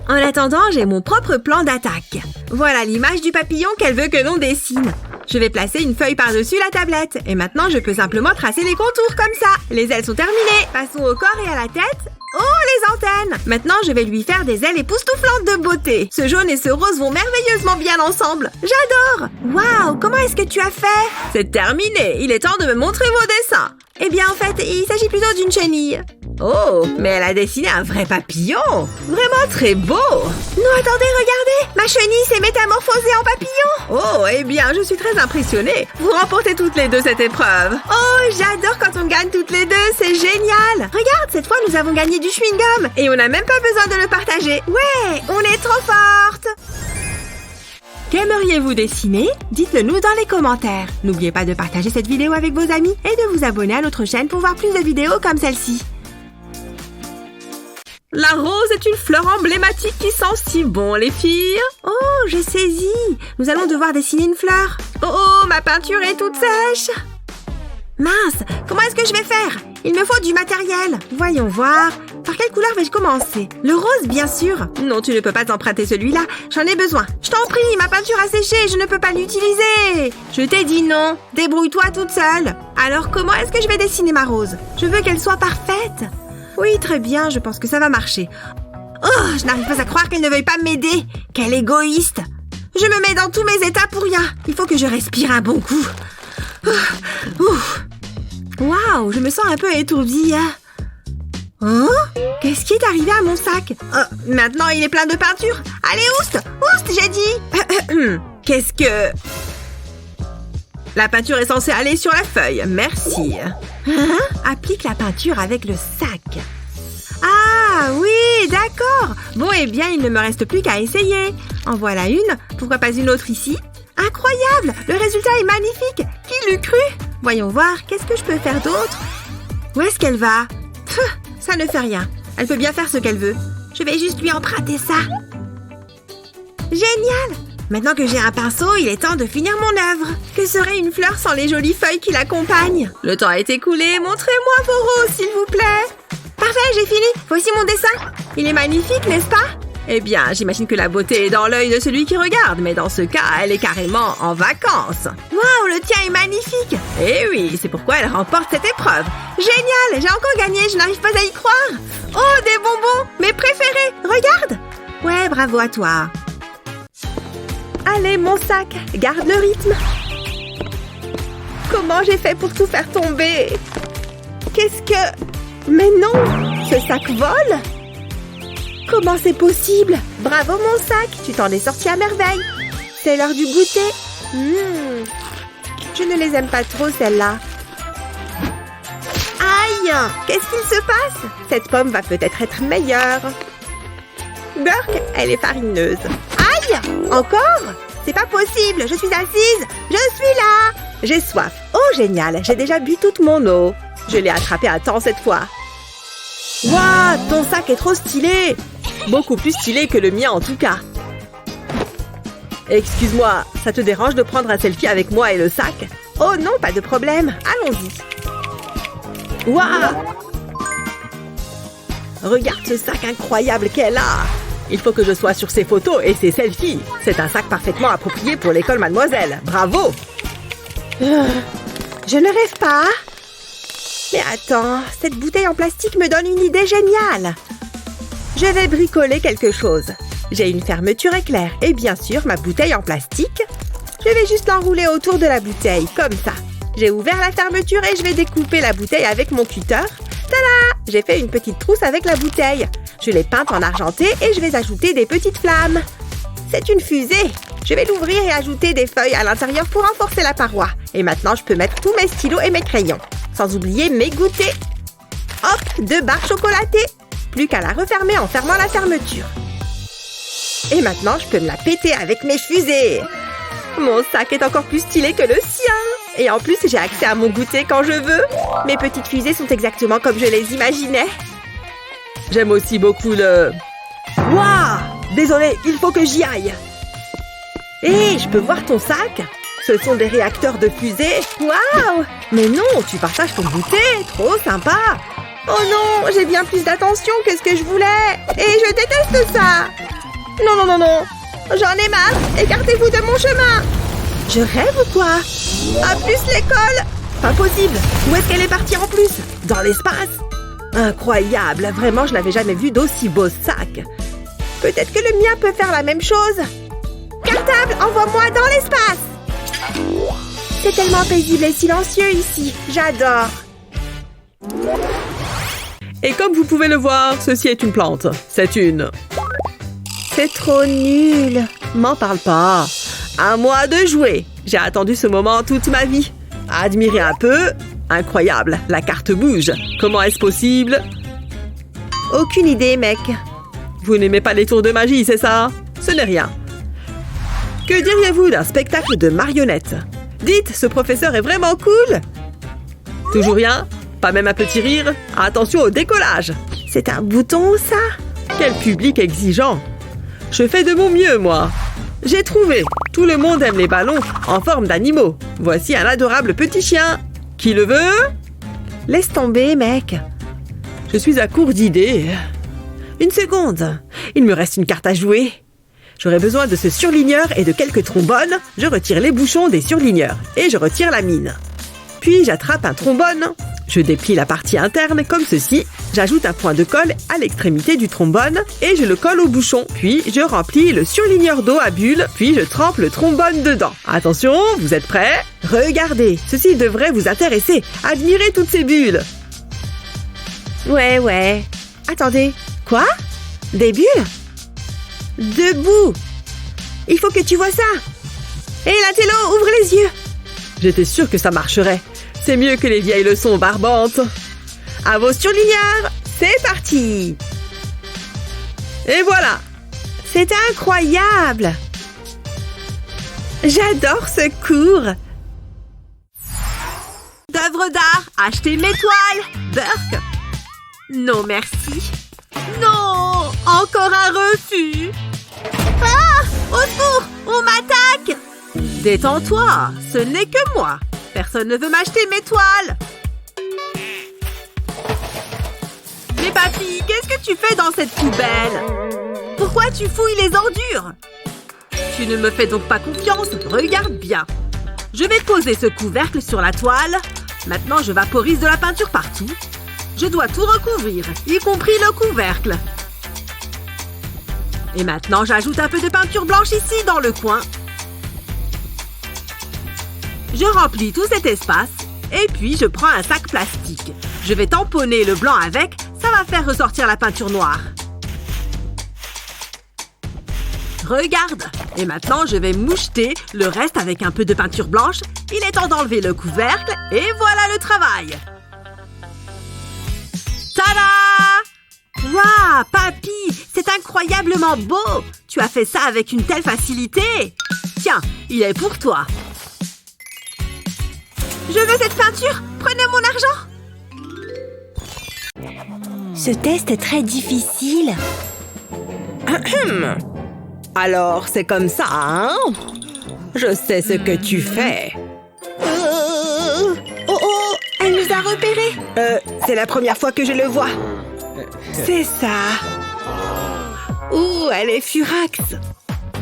En attendant, j'ai mon propre plan d'attaque. Voilà l'image du papillon qu'elle veut que l'on dessine. Je vais placer une feuille par-dessus la tablette. Et maintenant, je peux simplement tracer les contours comme ça. Les ailes sont terminées. Passons au corps et à la tête. Oh, les antennes! Maintenant, je vais lui faire des ailes époustouflantes de beauté. Ce jaune et ce rose vont merveilleusement bien ensemble. J'adore! Waouh, comment est-ce que tu as fait? C'est terminé. Il est temps de me montrer vos dessins. Eh bien, en fait, il s'agit plutôt d'une chenille. Oh, mais elle a dessiné un vrai papillon. Vraiment très beau. Non, attendez, regardez. Ma chenille s'est métamorphosée en papillon. Oh, eh bien, je suis très impressionnée. Vous remportez toutes les deux cette épreuve. Oh, j'adore quand on gagne toutes les deux. C'est génial. Regarde, cette fois, nous avons gagné du chewing-gum. Et on n'a même pas besoin de le partager. Ouais, on est trop fortes. Qu'aimeriez-vous dessiner? Dites-le nous dans les commentaires. N'oubliez pas de partager cette vidéo avec vos amis et de vous abonner à notre chaîne pour voir plus de vidéos comme celle-ci. La rose est une fleur emblématique qui sent si bon, les filles. Oh, j'ai saisi. Nous allons devoir dessiner une fleur. Oh, ma peinture est toute sèche. Mince, comment est-ce que je vais faire? Il me faut du matériel. Voyons voir. Par quelle couleur vais-je commencer? Le rose, bien sûr. Non, tu ne peux pas emprunter celui-là. J'en ai besoin. Je t'en prie, ma peinture a séché. Je ne peux pas l'utiliser. Je t'ai dit non. Débrouille-toi toute seule. Alors, comment est-ce que je vais dessiner ma rose? Je veux qu'elle soit parfaite. Oui, très bien. Je pense que ça va marcher. Oh, je n'arrive pas à croire qu'elle ne veuille pas m'aider. Quelle égoïste. Je me mets dans tous mes états pour rien. Il faut que je respire un bon coup. Waouh, je me sens un peu étourdie. Hein? Qu'est-ce qui est arrivé à mon sac? Maintenant, il est plein de peinture. Allez, oust! Oust, j'ai dit! Qu'est-ce que... La peinture est censée aller sur la feuille. Merci. Hein? Applique la peinture avec le sac. Ah, oui, d'accord. Bon, eh bien, il ne me reste plus qu'à essayer. En voilà une. Pourquoi pas une autre ici? Incroyable! Le résultat est magnifique! Qui l'eût cru? Voyons voir, qu'est-ce que je peux faire d'autre? Où est-ce qu'elle va? Pfff, ça ne fait rien. Elle peut bien faire ce qu'elle veut. Je vais juste lui emprunter ça. Génial! Maintenant que j'ai un pinceau, il est temps de finir mon œuvre. Que serait une fleur sans les jolies feuilles qui l'accompagnent? Le temps est écoulé, montrez-moi vos roses, s'il vous plaît. Parfait, j'ai fini. Voici mon dessin. Il est magnifique, n'est-ce pas? Eh bien, j'imagine que la beauté est dans l'œil de celui qui regarde, mais dans ce cas, elle est carrément en vacances. Waouh, le tien est magnifique! Eh oui, c'est pourquoi elle remporte cette épreuve. Génial, j'ai encore gagné, je n'arrive pas à y croire. Oh, des bonbons, mes préférés, regarde! Ouais, bravo à toi. Allez, mon sac, garde le rythme. Comment j'ai fait pour tout faire tomber? Qu'est-ce que... Mais non, ce sac vole? Comment c'est possible? Bravo mon sac, tu t'en es sorti à merveille. C'est l'heure du goûter. Je ne les aime pas trop celles-là. Aïe! Qu'est-ce qu'il se passe? Cette pomme va peut-être être meilleure. Burk, elle est farineuse. Aïe! Encore? C'est pas possible, je suis assise. Je suis là. J'ai soif. Oh génial, j'ai déjà bu toute mon eau. Je l'ai attrapé à temps cette fois. Waouh, ton sac est trop stylé. Beaucoup plus stylé que le mien en tout cas. Excuse-moi, ça te dérange de prendre un selfie avec moi et le sac? Oh non, pas de problème, allons-y. Waouh! Regarde ce sac incroyable qu'elle a. Il faut que je sois sur ses photos et ses selfies. C'est un sac parfaitement approprié pour l'école Mademoiselle. Bravo! Je ne rêve pas. Mais attends, cette bouteille en plastique me donne une idée géniale. Je vais bricoler quelque chose. J'ai une fermeture éclair et bien sûr ma bouteille en plastique. Je vais juste l'enrouler autour de la bouteille, comme ça. J'ai ouvert la fermeture et je vais découper la bouteille avec mon cutter. Tada! J'ai fait une petite trousse avec la bouteille. Je l'ai peinte en argenté et je vais ajouter des petites flammes. C'est une fusée. Je vais l'ouvrir et ajouter des feuilles à l'intérieur pour renforcer la paroi. Et maintenant, je peux mettre tous mes stylos et mes crayons. Sans oublier mes goûters. Hop, 2 barres chocolatées. Plus qu'à la refermer en fermant la fermeture. Et maintenant, je peux me la péter avec mes fusées. Mon sac est encore plus stylé que le sien. Et en plus, j'ai accès à mon goûter quand je veux. Mes petites fusées sont exactement comme je les imaginais. J'aime aussi beaucoup le... Waouh! Désolé, il faut que j'y aille. Hé, je peux voir ton sac? Ce sont des réacteurs de fusée. Waouh! Mais non, tu partages ton goûter. Trop sympa. Oh non, j'ai bien plus d'attention que ce que je voulais. Et je déteste ça. Non, non, non, non. J'en ai marre. Écartez-vous de mon chemin. Je rêve ou quoi? À plus l'école. Pas possible. Où est-ce qu'elle est partie en plus? Dans l'espace? Incroyable. Vraiment, je n'avais jamais vu d'aussi beau sac. Peut-être que le mien peut faire la même chose. Cartable, envoie-moi dans l'espace. C'est tellement paisible et silencieux ici. J'adore. Et comme vous pouvez le voir, ceci est une plante. C'est trop nul. M'en parle pas. À moi de jouer. J'ai attendu ce moment toute ma vie. Admirez un peu. Incroyable, la carte bouge. Comment est-ce possible? Aucune idée, mec. Vous n'aimez pas les tours de magie, c'est ça? Ce n'est rien. Que diriez-vous d'un spectacle de marionnettes? Dites, ce professeur est vraiment cool. Toujours rien? Pas même un petit rire? Attention au décollage. C'est un bouton, ça? Quel public exigeant. Je fais de mon mieux, moi. J'ai trouvé. Tout le monde aime les ballons en forme d'animaux. Voici un adorable petit chien. Qui le veut? Laisse tomber, mec. Je suis à court d'idées. Une seconde. Il me reste une carte à jouer. J'aurai besoin de ce surligneur et de quelques trombones. Je retire les bouchons des surligneurs et je retire la mine. Puis j'attrape un trombone. Je déplie la partie interne comme ceci. J'ajoute un point de colle à l'extrémité du trombone et je le colle au bouchon. Puis je remplis le surligneur d'eau à bulles. Puis je trempe le trombone dedans. Attention, vous êtes prêts? Regardez, ceci devrait vous intéresser. Admirez toutes ces bulles. Ouais. Attendez. Quoi? Des bulles? Debout! Il faut que tu vois ça! Hé, Latello, ouvre les yeux! J'étais sûre que ça marcherait. C'est mieux que les vieilles leçons barbantes. À vos surligneurs, c'est parti! Et voilà! C'est incroyable! J'adore ce cours! D'œuvres d'art, achetez mes toiles! Burke! Non, merci! Non! Encore un refus! Ah! Au secours! On m'attaque! Détends-toi! Ce n'est que moi! Personne ne veut m'acheter mes toiles! Mais papy, qu'est-ce que tu fais dans cette poubelle? Pourquoi tu fouilles les ordures? Tu ne me fais donc pas confiance? Regarde bien! Je vais poser ce couvercle sur la toile. Maintenant, je vaporise de la peinture partout. Je dois tout recouvrir, y compris le couvercle. Et maintenant, j'ajoute un peu de peinture blanche ici, dans le coin. Je remplis tout cet espace. Et puis, je prends un sac plastique. Je vais tamponner le blanc avec. Ça va faire ressortir la peinture noire. Regarde! Et maintenant, je vais moucheter le reste avec un peu de peinture blanche. Il est temps d'enlever le couvercle. Et voilà le travail! Tada! Waouh, papy! C'est incroyablement beau! Tu as fait ça avec une telle facilité! Tiens, il est pour toi! Je veux cette peinture! Prenez mon argent! Ce test est très difficile. Alors, c'est comme ça, hein? Je sais ce que tu fais. Oh, elle nous a repérés! C'est la première fois que je le vois. C'est ça. Ouh, elle est furax.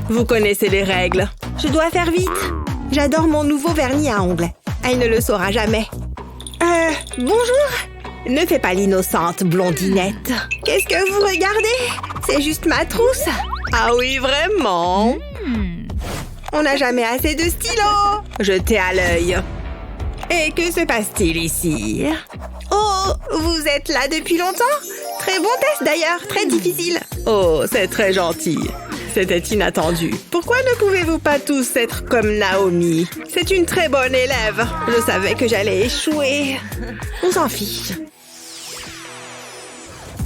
Vous connaissez les règles. Je dois faire vite. J'adore mon nouveau vernis à ongles. Elle ne le saura jamais. Bonjour. Ne fais pas l'innocente, blondinette. Qu'est-ce que vous regardez? C'est juste ma trousse. Ah oui, vraiment? On n'a jamais assez de stylos. Jetez à l'œil. Et que se passe-t-il ici? Oh, vous êtes là depuis longtemps? Très bon test d'ailleurs, très difficile. Oh, c'est très gentil. C'était inattendu. Pourquoi ne pouvez-vous pas tous être comme Naomi? C'est une très bonne élève. Je savais que j'allais échouer. On s'en fiche.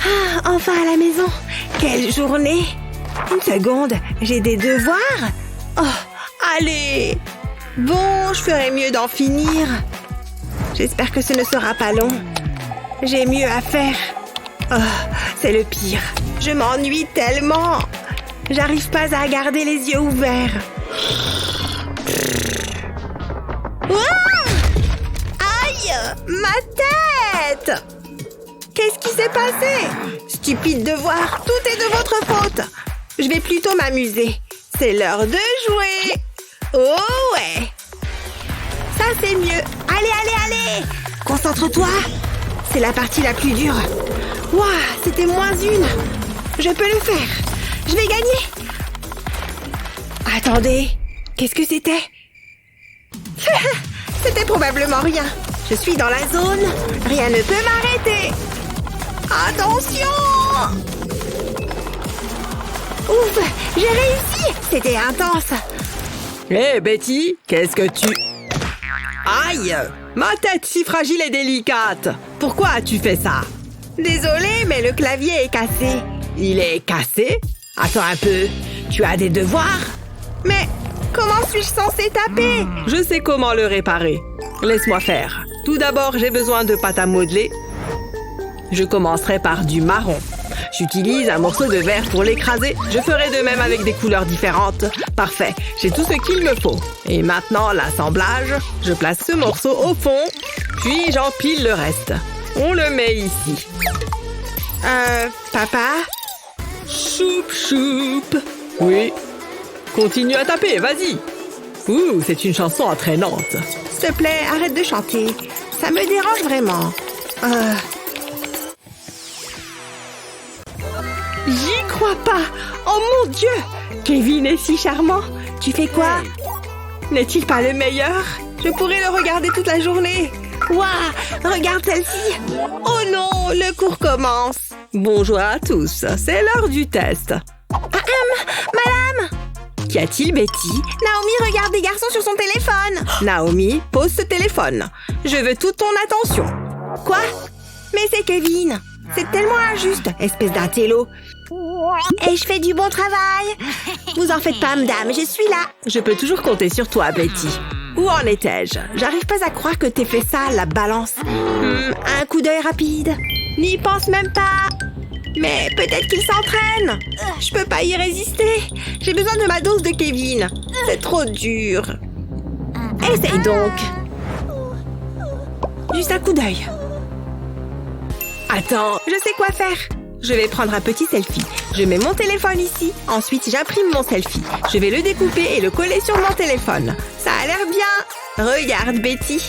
Ah, enfin à la maison. Quelle journée! Une seconde, j'ai des devoirs? Oh, allez! Bon, je ferai mieux d'en finir. J'espère que ce ne sera pas long. J'ai mieux à faire. Oh, c'est le pire. Je m'ennuie tellement. J'arrive pas à garder les yeux ouverts. Aïe! Ma tête! Qu'est-ce qui s'est passé? Stupide devoir, tout est de votre faute. Je vais plutôt m'amuser. C'est l'heure de jouer. Oh ouais! Ça, c'est mieux. Allez, allez, allez! Concentre-toi. C'est la partie la plus dure. Waouh, c'était -1. Je peux le faire. Je vais gagner. Attendez, qu'est-ce que c'était? C'était probablement rien. Je suis dans la zone. Rien ne peut m'arrêter. Attention! Ouf, j'ai réussi. C'était intense. Hé, Betty, qu'est-ce que tu... Aïe! Ma tête si fragile et délicate. Pourquoi as-tu fait ça? Désolée, mais le clavier est cassé. Il est cassé? Attends un peu. Tu as des devoirs? Mais comment suis-je censée taper? Je sais comment le réparer. Laisse-moi faire. Tout d'abord, j'ai besoin de pâte à modeler. Je commencerai par du marron. J'utilise un morceau de verre pour l'écraser. Je ferai de même avec des couleurs différentes. Parfait, j'ai tout ce qu'il me faut. Et maintenant, l'assemblage. Je place ce morceau au fond, puis j'empile le reste. On le met ici. Papa? Choup, choup. Oui. Continue à taper, vas-y. Ouh, c'est une chanson entraînante. S'il te plaît, arrête de chanter. Ça me dérange vraiment. J'y crois pas. Oh mon Dieu. Kevin est si charmant. Tu fais quoi? N'est-il pas le meilleur? Je pourrais le regarder toute la journée. Waouh, regarde celle-ci. Oh non, le cours commence. Bonjour à tous, c'est l'heure du test. Madame! Qu'y a-t-il, Betty? Naomi regarde des garçons sur son téléphone. Naomi, pose ce téléphone. Je veux toute ton attention. Quoi? Mais c'est Kevin. C'est tellement injuste, espèce d'intello. Et je fais du bon travail. Vous en faites pas, madame, je suis là. Je peux toujours compter sur toi, Betty. Où en étais-je? J'arrive pas à croire que t'aies fait ça, la balance. Un coup d'œil rapide. N'y pense même pas. Mais peut-être qu'il s'entraîne. Je peux pas y résister. J'ai besoin de ma dose de Kevin. C'est trop dur. Essaye donc. Juste un coup d'œil. Attends, je sais quoi faire. Je vais prendre un petit selfie. Je mets mon téléphone ici. Ensuite, j'imprime mon selfie. Je vais le découper et le coller sur mon téléphone. Ça a l'air bien. Regarde, Betty.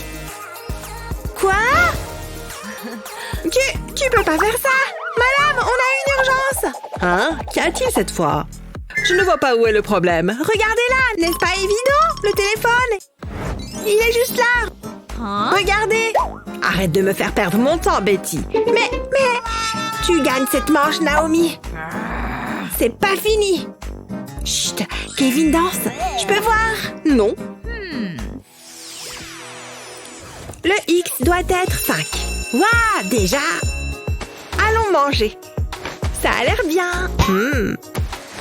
Quoi? Tu peux pas faire ça. Madame, on a une urgence. Hein? Qu'y a-t-il cette fois? Je ne vois pas où est le problème. Regardez là, n'est-ce pas évident? Le téléphone. Il est juste là. Regardez. Arrête de me faire perdre mon temps, Betty. Mais... Tu gagnes cette manche, Naomi. C'est pas fini. Chut, Kevin danse. Je peux voir? Non. Le X doit être 5. Waouh, déjà. Allons manger. Ça a l'air bien.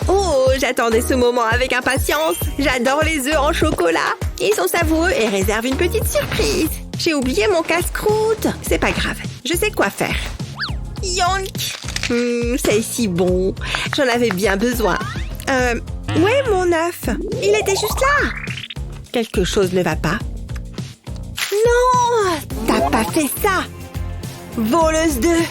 Oh, j'attendais ce moment avec impatience. J'adore les œufs en chocolat. Ils sont savoureux et réservent une petite surprise. J'ai oublié mon casse-croûte. C'est pas grave, je sais quoi faire. Yonk. C'est si bon. J'en avais bien besoin. Où est mon œuf? Il était juste là. Quelque chose ne va pas. Non, t'as pas fait ça. Voleuse d'œufs.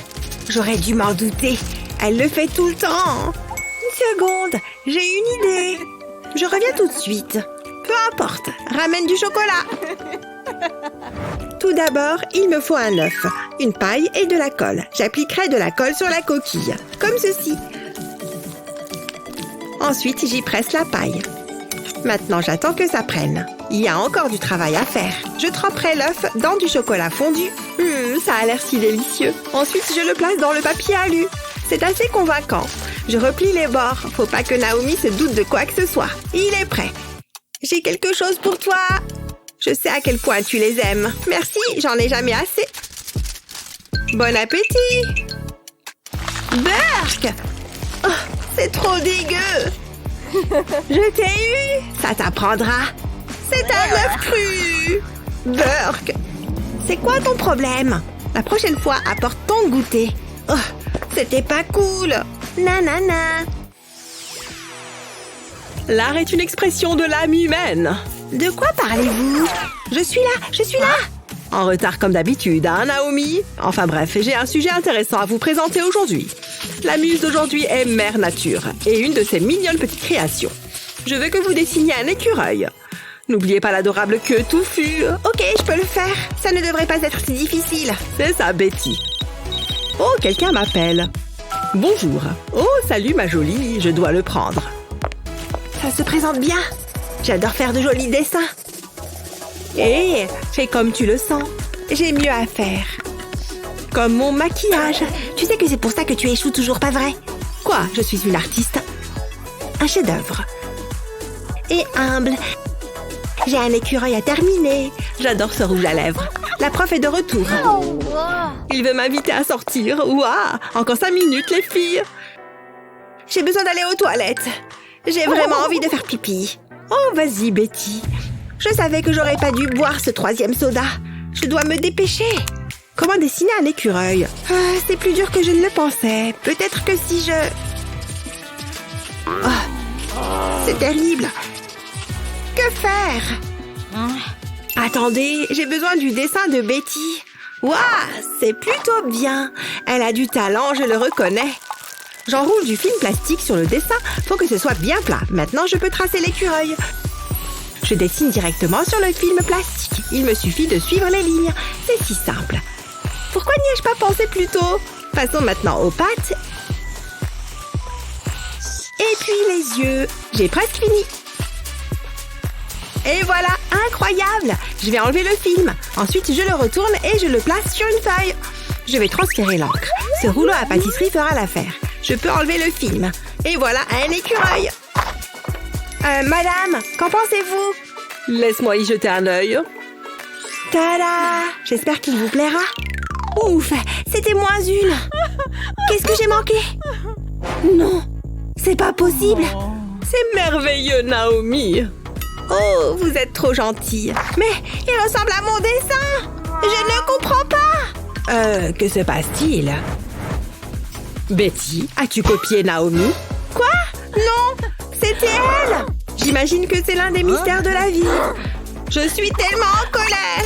J'aurais dû m'en douter. Elle le fait tout le temps. Une seconde, j'ai une idée. Je reviens tout de suite. Peu importe, ramène du chocolat. Tout d'abord, il me faut un œuf, une paille et de la colle. J'appliquerai de la colle sur la coquille, comme ceci. Ensuite, j'y presse la paille. Maintenant, j'attends que ça prenne. Il y a encore du travail à faire. Je tremperai l'œuf dans du chocolat fondu. Ça a l'air si délicieux. Ensuite, je le place dans le papier alu. C'est assez convaincant. Je replie les bords. Faut pas que Naomi se doute de quoi que ce soit. Il est prêt. J'ai quelque chose pour toi. Je sais à quel point tu les aimes. Merci, j'en ai jamais assez. Bon appétit. Burk! Oh, c'est trop dégueu. Je t'ai eu. Ça t'apprendra. C'est un œuf cru. Burk! C'est quoi ton problème? La prochaine fois, apporte ton goûter. Oh, c'était pas cool. Nanana. L'art est une expression de l'âme humaine. De quoi parlez-vous? Je suis là. En retard comme d'habitude, hein, Naomi? Enfin bref, j'ai un sujet intéressant à vous présenter aujourd'hui. La muse d'aujourd'hui est Mère Nature et une de ses mignonnes petites créations. Je veux que vous dessiniez un écureuil. N'oubliez pas l'adorable queue touffue. Ok, je peux le faire. Ça ne devrait pas être si difficile. C'est ça, Betty. Oh, quelqu'un m'appelle. Bonjour. Oh, salut ma jolie, je dois le prendre. Ça se présente bien. J'adore faire de jolis dessins. Hé, fais comme tu le sens. J'ai mieux à faire. Comme mon maquillage. Tu sais que c'est pour ça que tu échoues toujours, pas vrai? Quoi? Je suis une artiste. Un chef-d'œuvre. Et humble. J'ai un écureuil à terminer. J'adore ce rouge à lèvres. La prof est de retour. Oh, wow. Il veut m'inviter à sortir. Ouah! Encore 5 minutes, les filles. J'ai besoin d'aller aux toilettes. J'ai vraiment envie de faire pipi. Oh, vas-y, Betty. Je savais que j'aurais pas dû boire ce 3e soda. Je dois me dépêcher. Comment dessiner un écureuil? C'est plus dur que je ne le pensais. Peut-être que si je... Oh, c'est terrible. Que faire? Attendez, j'ai besoin du dessin de Betty. Waouh, c'est plutôt bien. Elle a du talent, je le reconnais. J'enroule du film plastique sur le dessin. Faut que ce soit bien plat. Maintenant, je peux tracer l'écureuil. Je dessine directement sur le film plastique. Il me suffit de suivre les lignes. C'est si simple. Pourquoi n'y ai-je pas pensé plus tôt? Passons maintenant aux pattes. Et puis les yeux. J'ai presque fini. Et voilà, incroyable! Je vais enlever le film. Ensuite, je le retourne et je le place sur une feuille. Je vais transférer l'encre. Ce rouleau à pâtisserie fera l'affaire. Je peux enlever le film. Et voilà un écureuil. Madame, qu'en pensez-vous? Laisse-moi y jeter un œil. Tada! J'espère qu'il vous plaira. Ouf, c'était moins une. Qu'est-ce que j'ai manqué? Non, c'est pas possible. C'est merveilleux, Naomi. Oh, vous êtes trop gentille. Mais il ressemble à mon dessin. Je ne comprends pas. Que se passe-t-il? Betty, as-tu copié Naomi? Quoi? Non, c'était elle. J'imagine que c'est l'un des mystères de la vie. Je suis tellement en colère.